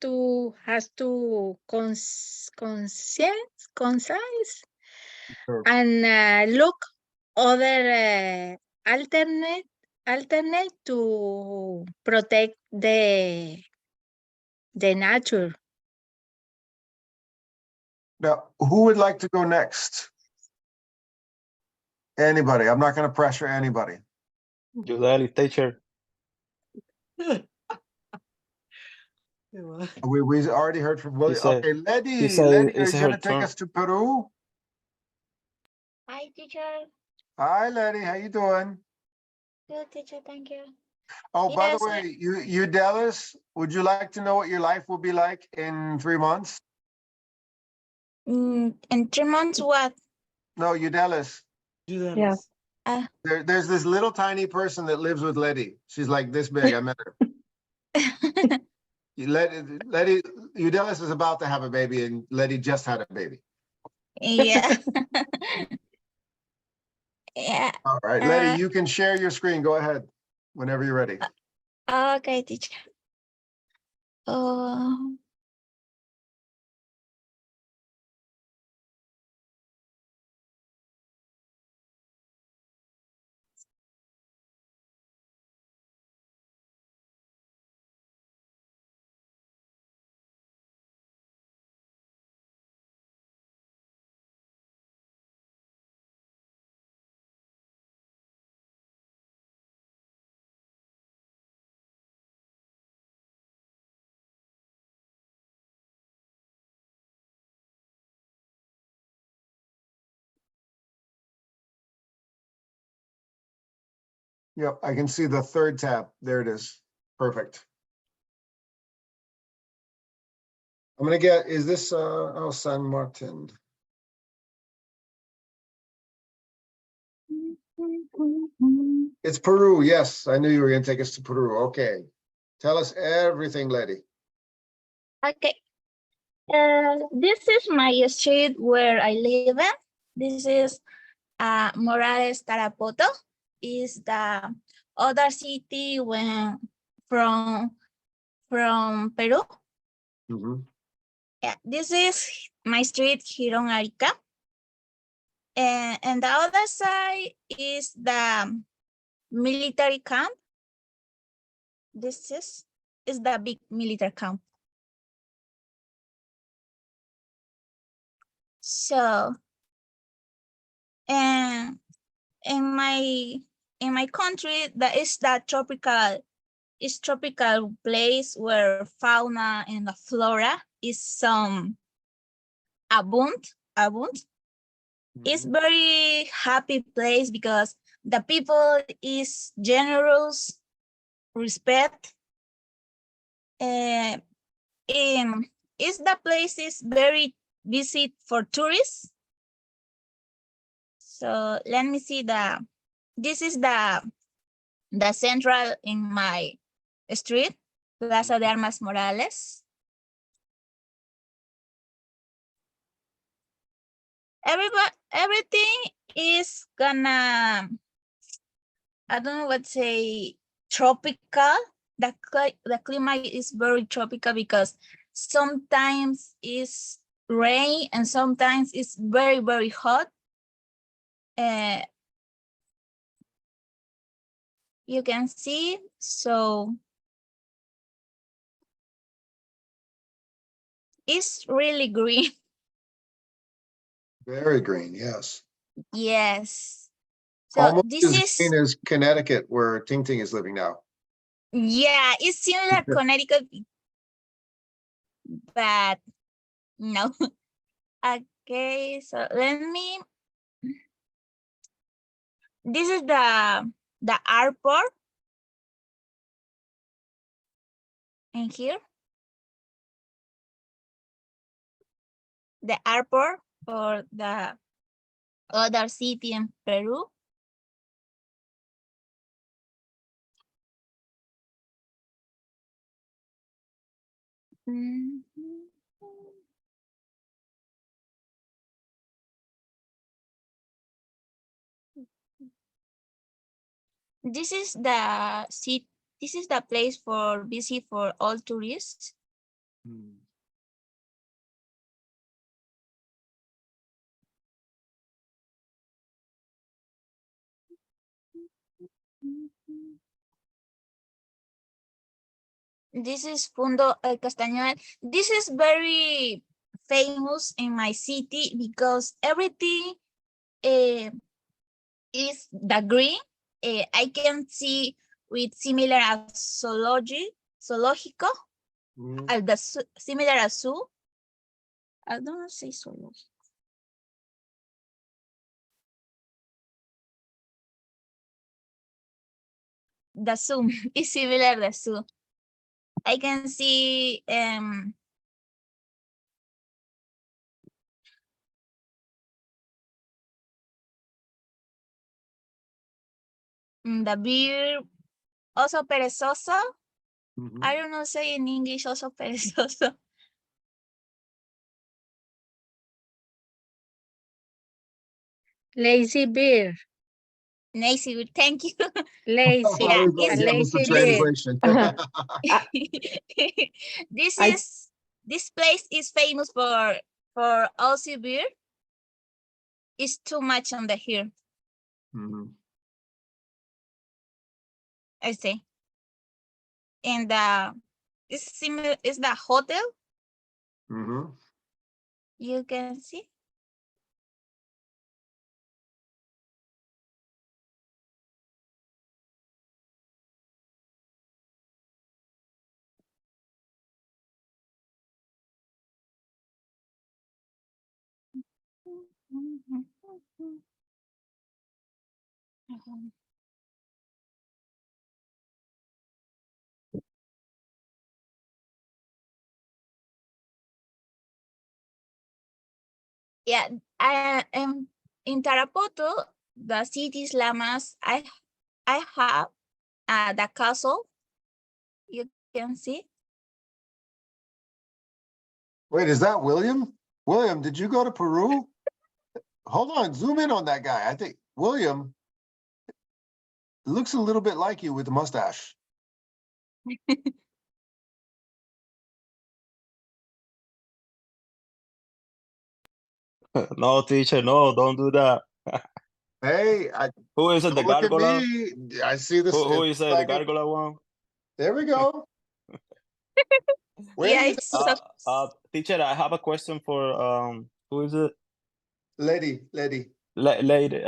to conscience Sure. and look other alternate to protect the nature. Now, who would like to go next? Anybody? I'm not going to pressure anybody. Yudeli, teacher. We already heard from William. said- Okay, Letty, said are it's you her going to take turn. us to Peru? Hi, teacher. Hi, Letty, how you doing? Good, teacher. Thank you. Oh, by the Yes, way, you Dallas, would you like to know what your life will be like in 3 months? In 3 months, what? No, Udelis. Judelis. There's this little tiny person that lives with Letty. She's like this big. I met her. Letty, Udelis is about to have a baby, and Letty just had a baby. Yeah. Yeah. All right, Letty, you can share your screen. Go ahead whenever you're ready. Okay, teacher. Oh. Yep, I can see the third tab. There it is. Perfect. I'm gonna get, is this, oh, San Martin? It's Peru. Yes, I knew you were gonna take us to Peru. Okay. Tell us everything, Letty. Okay. This is my street where I live in. This is Morales Tarapoto. Is the other city when from Peru. Yeah, this is my street here on Arica. And the other side is the military camp. This is the big military camp. So, and in my country, that is the tropical place where fauna and the flora is abundant. It's very happy place because the people is generous, respect. Is the place is very visit for tourists. So let me see this is the central in my street, Plaza de Armas Morales. Everything is gonna, I don't know what to say, tropical. The climate is very tropical because sometimes it's rain and sometimes it's very, very hot. You can see, so it's really green. Very green, yes. Yes. So Almost this as is, green as Connecticut, where Ting Ting is living now. yeah, it's similar Connecticut, but no. Okay, so this is the airport. And here, the airport for the other city in Peru. This is the seat. This is the place for visit for all tourists. This is Fundo El Castañal. This is very famous in my city because everything is the green. I can see with similar as zoológico, similar as zoo. I don't say zoológico. The zoo is similar to the zoo. I can see The verb also perezoso. Mhm. I don't know say in English also perezoso. Lazy bear. Lazy, thank you. Lazy. Yeah, Sorry, it's yeah, Mr. lazy bear. Translation. this place is famous for Aussie beer. It's too much on the here. Mhm. I say. And it's similar. Is the hotel Mhm. you can see? Yeah, I am in Tarapoto, the cities Lamas. I have the castle. You can see. Wait, is that William? William, did you go to Peru? Hold on, zoom in on that guy. I think William looks a little bit like you with the mustache. No, teacher, no, don't do that. Hey, Who is it? The don't look at gargoyle? me. I see this. Who is it? The gargoyle one? There we go. Where Yeah, do you it's think? Teacher, I have a question for who is it? Lady. Lady. Lady.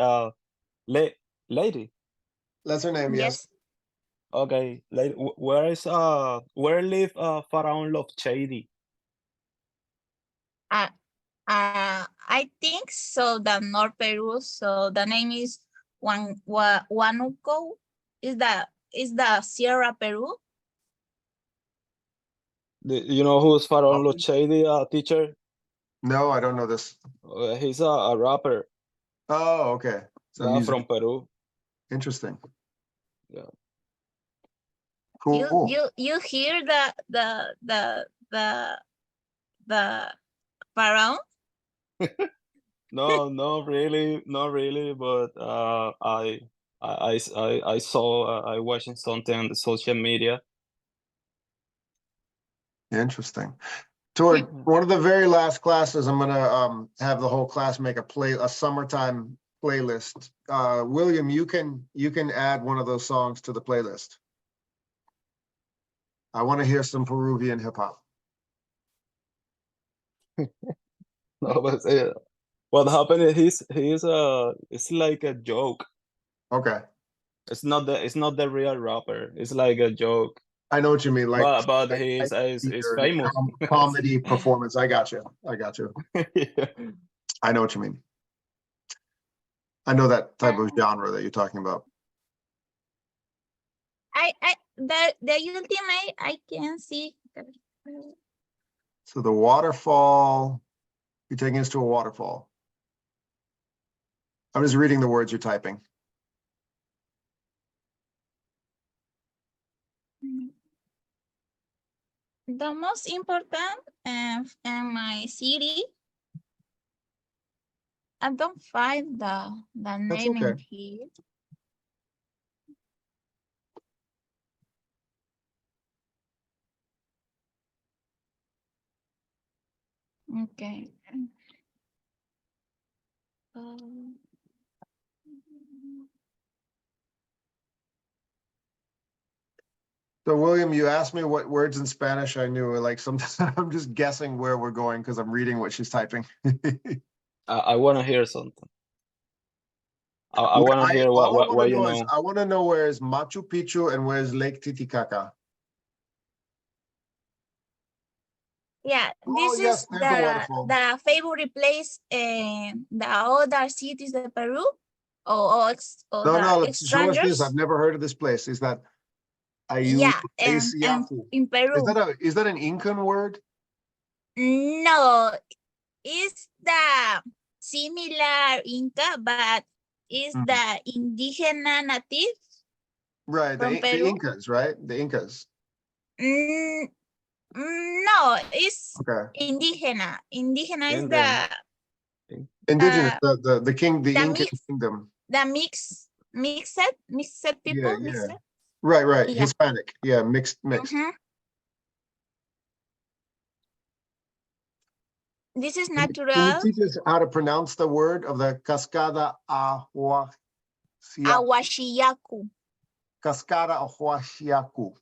That's her name, yes. yes. Okay, lady. Where live Pharaoh Love Shady? I think so. The North Peru. So the name is Huánuco. Is the Sierra Peru? You know who's Pharaoh Love Shady, teacher? No, I don't know this. He's a rapper. Oh, okay. So music. From Peru. Interesting. Yeah. Cool. You hear the pharaoh? No, not really. But I saw I watching something on the social media. Interesting. Toward one of the very last classes, I'm gonna have the whole class make a summertime playlist. William, you can add one of those songs to the playlist. I want to hear some Peruvian hip hop. No, but what happened is it's like a joke. Okay. It's not the real rapper. It's like a joke. I know what you mean. Like, But he's famous. Comedy performance. I got you. Yeah. I know what you mean. I know that type of genre that you're talking about. The ultimate I can see. So the waterfall, you're taking us to a waterfall. I'm just reading the words you're typing. The most important in my city, I don't find the name in here. Okay. So William, you asked me what words in Spanish I knew. Like sometimes I'm just guessing where we're going because I'm reading what she's typing. I want to hear something. I want to hear what you know. I want to know where is Machu Picchu and where is Lake Titicaca. Yeah, Oh, this yes, is there's the waterfall. the favorite place in the other cities of Peru or No, the show us this. strangers. I've never heard of this place. Is that Yeah, and in Peru. Is that an Incan word? No, it's the similar Inca, but it's the indigenous native Right, from the Peru. Incas, right? The Incas. No, it's Okay. indígena. Indígena is Indian. Indigenous, uh, the king, the the Incan mix, kingdom. the mixed people, Yeah, mixed. yeah. Right. Yeah. Hispanic. Yeah, mixed. Mhm. This is Can you natural. teach us how to pronounce the word of the Cascada Ahuasiacu? Awashiyaku. Cascada Ahuasiacu.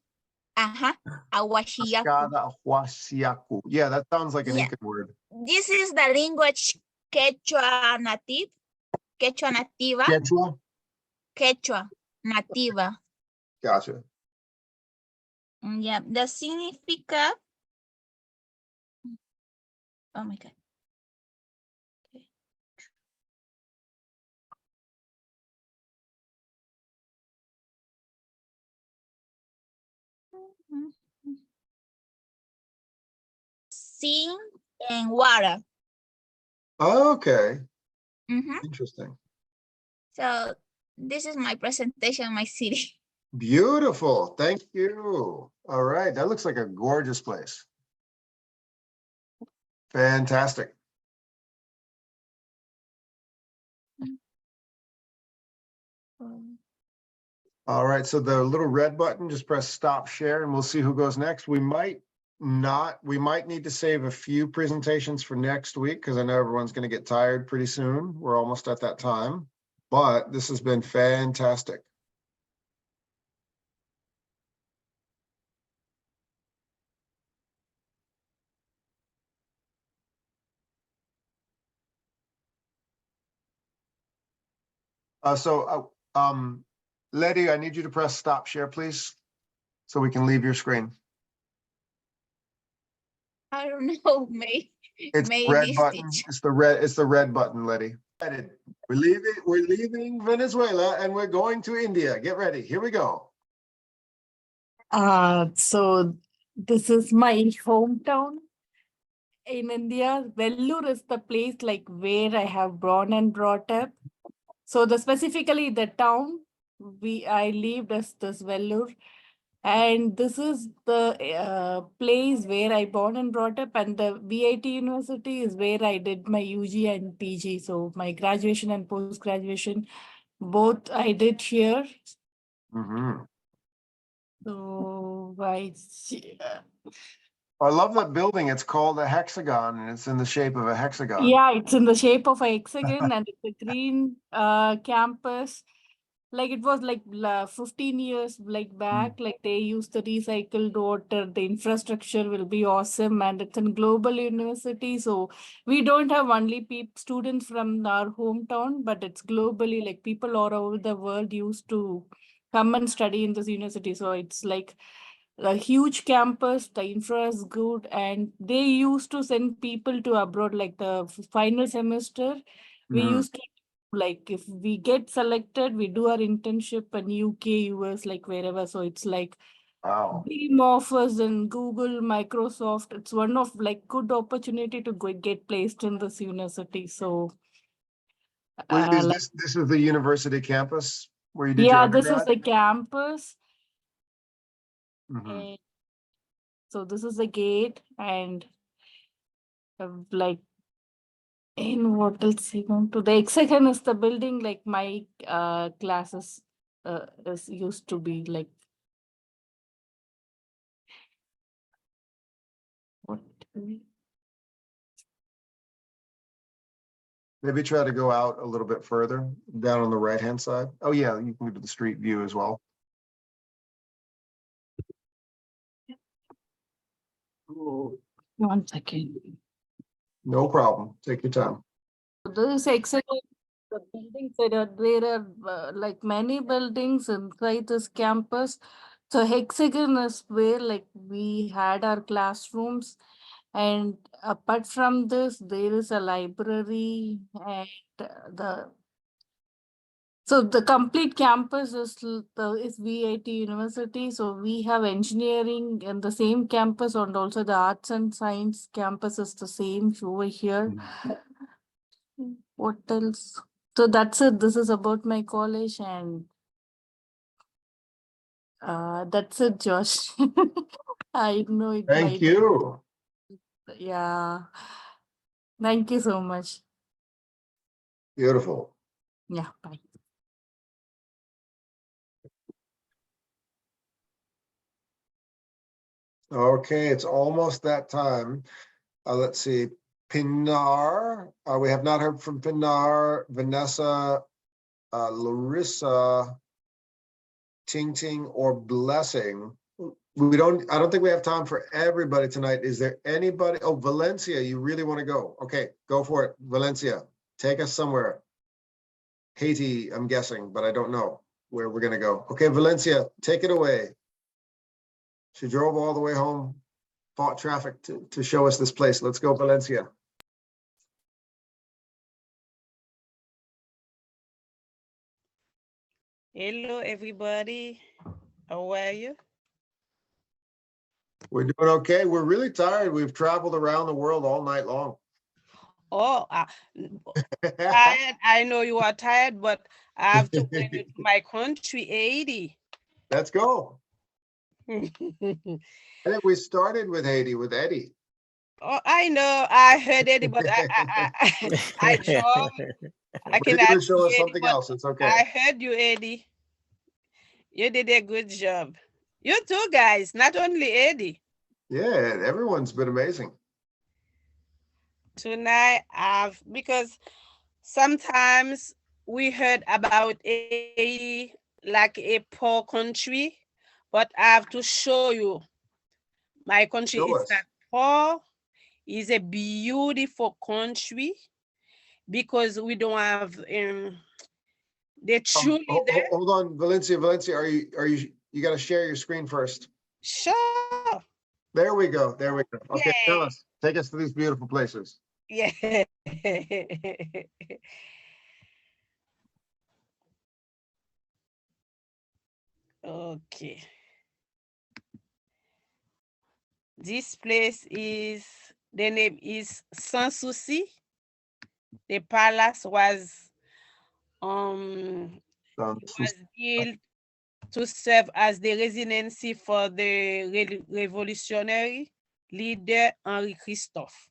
Awashiyaku. Cascada Ahuasiacu. Yeah, that sounds like an Yeah. Incan word. This is the language Quechua native. Quechua nativa. Quechua? Quechua nativa. Gotcha. Yeah, the significa. Oh my God. Okay. Sea and water. Okay, Mhm. interesting. So this is my presentation of my city. Beautiful. Thank you. All right, that looks like a gorgeous place. Fantastic. All right, so the little red button, just press stop share and we'll see who goes next. We might need to save a few presentations for next week because I know everyone's going to get tired pretty soon. We're almost at that time, but this has been fantastic. Letty, I need you to press stop share, please, so we can leave your screen. I don't know, May. It's May red this button. teach. It's the red button, Letty. We're leaving Venezuela and we're going to India. Get ready. Here we go. So this is my hometown in India. Vellore is the place like where I have born and brought up. So specifically the town I lived as this Vellore. And this is the place where I born and brought up, and the VIT University is where I did my UG and PG. So my graduation and post-graduation, both I did here. Mhm. So I love that building. It's called a hexagon and it's in the shape of a hexagon. yeah, it's in the shape of a hexagon and it's a green campus. Like it was like 15 years like back, like they used the recycled water, the infrastructure will be awesome, and it's a global university. So we don't have only students from our hometown, but it's globally like people all over the world used to come and study in this university. So it's like a huge campus, the infra is good, and they used to send people to abroad like the final semester. We used to like if we get selected, we do our internship in UK, US, like wherever. So it's like Wow. beam offers in Google, Microsoft. It's one of like good opportunity to get placed in this university. So Is like, this is the university campus where you did your yeah, this is undergrad? the campus. Mhm. And so this is the gate, and like in what else you want to the hexagon is the building like my classes is used to be like what Maybe try to go out a little bit further down on the right-hand side. Oh yeah, you can go to the street view as well. one second. No problem. Take your time. This hexagon, the buildings there are like many buildings inside this campus. So hexagon is where like we had our classrooms, and apart from this, there is a library and so the complete campus is VIT University. So we have engineering in the same campus, and also the arts and science campus is the same over here. What else? So that's it. This is about my college, and That's it, Josh. I know it Thank might. you. Yeah. Thank you so much. Beautiful. Yeah, bye. Okay, it's almost that time. Let's see. Pinar, we have not heard from Pinar, Vanessa, Larissa, Ting Ting, or Blessing. I don't think we have time for everybody tonight. Is there anybody? Oh, Valencia, you really want to go? Okay, go for it. Valencia, take us somewhere. Haiti, I'm guessing, but I don't know where we're going to go. Okay, Valencia, take it away. She drove all the way home, fought traffic to show us this place. Let's go, Valencia. Hello, everybody. How are you? We're doing okay. We're really tired. We've traveled around the world all night long. Oh, tired. I know you are tired, but I have to bring you to my country, Haiti. Let's go. I think we started with Haiti with Eddie. Oh, I know. I heard Eddie, but I drove. I We're cannot going to show see us Eddie, something but else. It's okay. I heard you, Eddie. You did a good job. You too, guys. Not only Eddie. Yeah, everyone's been amazing. Tonight, because sometimes we heard about Haiti like a poor country, but I have to show you my country Show is us. not poor. It's a beautiful country because we don't have the truly there. Hold on, Valencia, you got to share your screen first. Sure. There we go. There we go. Okay, Yay. tell us. Take us to these beautiful places. Yeah. Okay. This place is, the name is Sans Souci. The palace was built to serve as the residency for the revolutionary leader Henri Christophe.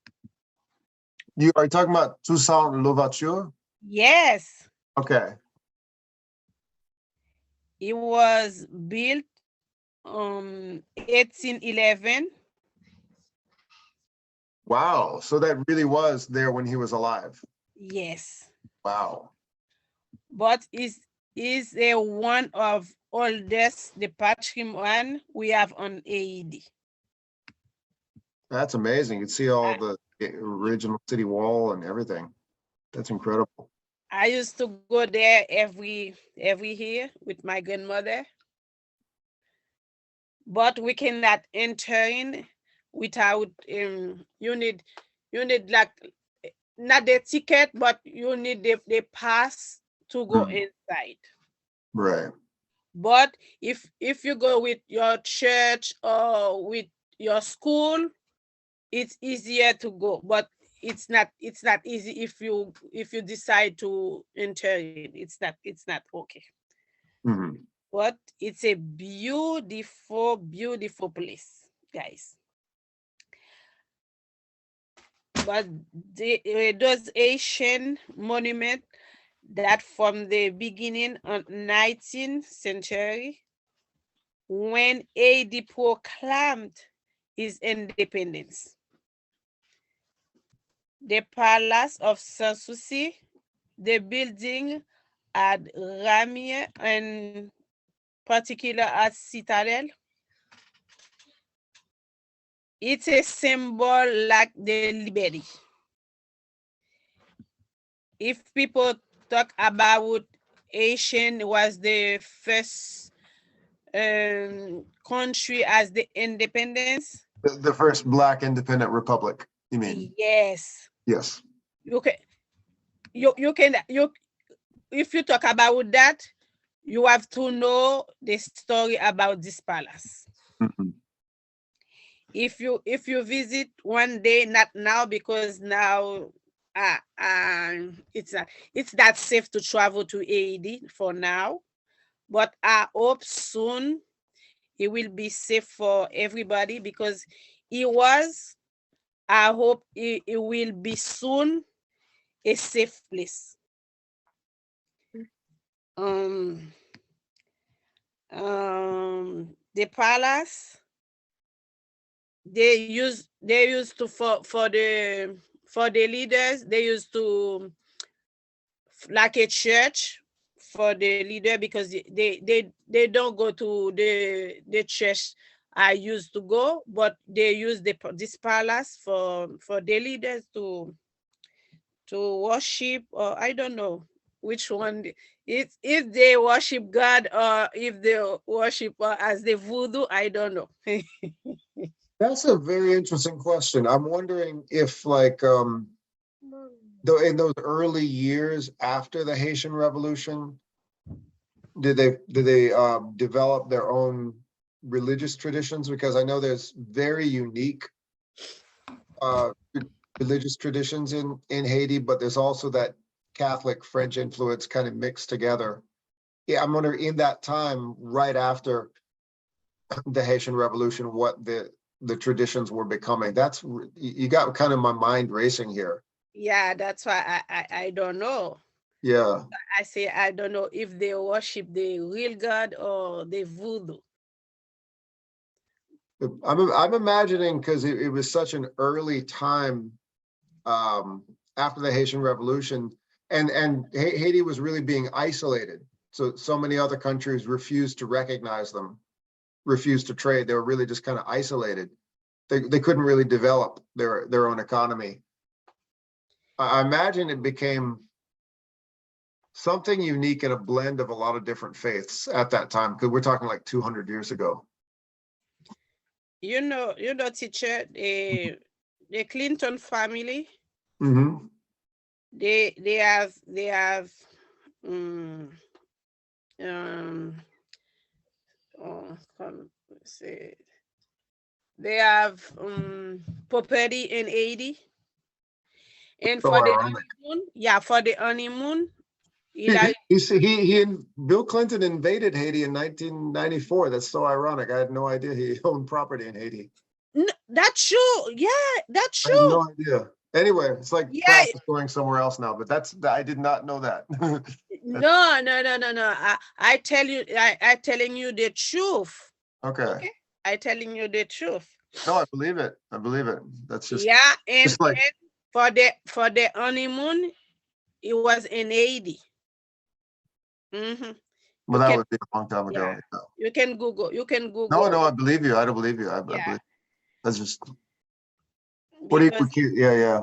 You are talking about Toussaint Louverture? Yes. Okay. It was built 1811. Wow. So that really was there when he was alive. Yes. Wow. But is a one of oldest the patrimony we have on Haiti. That's amazing. You can see all the original city wall and everything. That's incredible. I used to go there every year with my grandmother. But we cannot enter in without you need like not the ticket, but you need the pass to go inside. Right. But if you go with your church or with your school, it's easier to go. But it's not easy if you decide to enter in. It's not okay. Mm-hmm. But it's a beautiful, beautiful place, guys. But those Asian monument that from the beginning of 19th century, when Haiti proclaimed its independence. The Palace of Sanssouci, the building at Ramier, and particular at Citadel, it's a symbol like the liberty. If people talk about Haitian was the first country as the independence. The first Black independent republic, you mean? Yes. Yes. Okay. You if you talk about that, you have to know the story about this palace. Mm-hmm. If you visit one day, not now because now it's not safe to travel to Haiti for now, but I hope soon it will be safe for everybody, because it was, I hope it will be soon a safe place. The palace, they used to for the leaders, they used to like a church for the leader, because they don't go to the church I used to go, but they use this palace for the leaders to worship, or I don't know which one, if they worship God or if they worship as the voodoo, I don't know. That's a very interesting question. I'm wondering if, like, though in those early years after the Haitian Revolution, did they develop their own religious traditions? Because I know there's very unique religious traditions in Haiti, but there's also that Catholic French influence kind of mixed together. Yeah, I'm wondering in that time, right after the Haitian Revolution, what the traditions were becoming. That's, you got kind of my mind racing here. Yeah, that's why I don't know. Yeah. I say I don't know if they worship the real God or the voodoo. I'm imagining, because it was such an early time after the Haitian Revolution, and Haiti was really being isolated. So many other countries refused to recognize them, refused to trade. They were really just kind of isolated. They couldn't really develop their own economy. I imagine it became something unique and a blend of a lot of different faiths at that time, because we're talking like 200 years ago. You know, teacher, the Clinton family, Mm-hmm. they have they have property in Haiti, and for the honeymoon, for the honeymoon, He and Bill Clinton invaded Haiti in 1994. That's so ironic. I had no idea he owned property in Haiti. That's true. Yeah, that's I had true. no idea. Anyway, it's like Francis going somewhere else now, but I did not know that. No. I tell you, I telling you the truth. Okay. I telling you the truth. No, I believe it. I believe it. That's just and, just like, and for the honeymoon, it was in Haiti. well, that would be a long time ago. Yeah. You can Google. No, I believe you. I don't believe you. I believe. That's just. What do you? Yeah.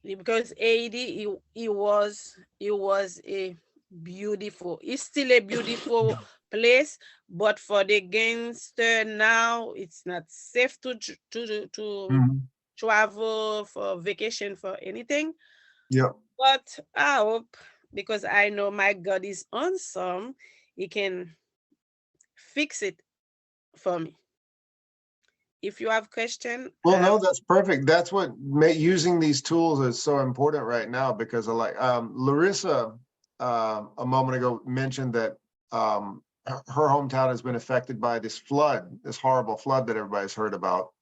Because Haiti, it was a beautiful. It's still a beautiful place, but for the gangster now, it's not safe to travel for vacation for anything. Yeah. But I hope, because I know my God is awesome, He can fix it for me. If you have question, well, no, that's perfect. That's what using these tools is so important right now, because of, like, Larissa a moment ago mentioned that her hometown has been affected by this horrible flood that everybody's heard about,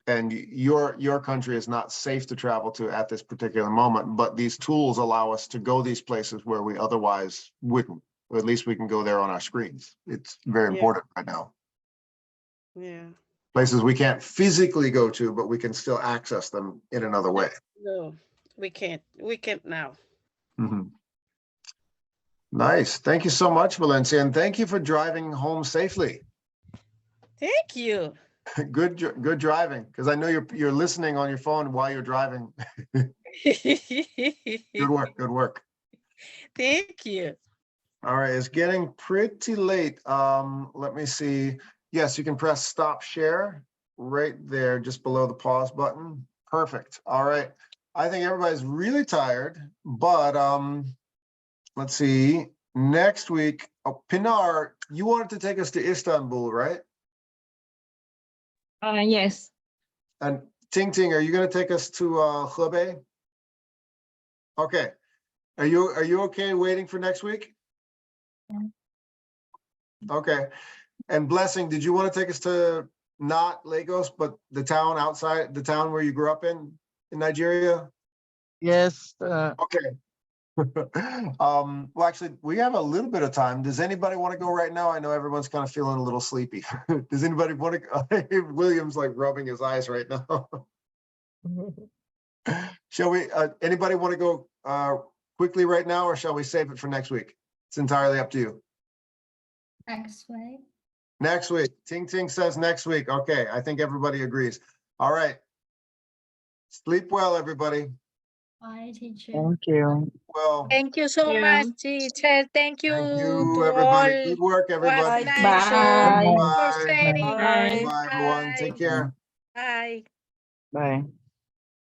and your country is not safe to travel to at this particular moment, but these tools allow us to go these places where we otherwise wouldn't, or at least we can go there on our screens. It's very important right now. Yeah. Places we can't physically go to, but we can still access them in another way. No, we can't. We can't now. Mm-hmm. Nice. Thank you so much, Valencia, and thank you for driving home safely. Thank you. Good driving, because I know you're listening on your phone while you're driving. Good work. Thank you. All right, it's getting pretty late. Let me see. Yes, you can press stop share right there, just below the pause button. Perfect. All right. I think everybody's really tired, but let's see. Next week, Pinar, you wanted to take us to Istanbul, right? Yes. And Ting Ting, are you going to take us to Hebei? Okay. Are you okay waiting for next week? Yeah. Okay. And Blessing, did you want to take us to not Lagos, but the town outside, the town where you grew up in Nigeria? Yes. Okay. Well, actually, we have a little bit of time. Does anybody want to go right now? I know everyone's kind of feeling a little sleepy. Does anybody want to? William's like rubbing his eyes right now. Shall we? Anybody want to go quickly right now, or shall we save it for next week? It's entirely up to you. Next week. Next week. Ting Ting says next week. Okay, I think everybody agrees. All right. Sleep well, everybody. Bye, teacher. Thank you. Well, Thank you so much, teacher. Thank you, thank you, to everybody. all. Good work, Was everybody. nice Bye. for Bye. sharing. Bye, everyone. Take care. Bye. Bye.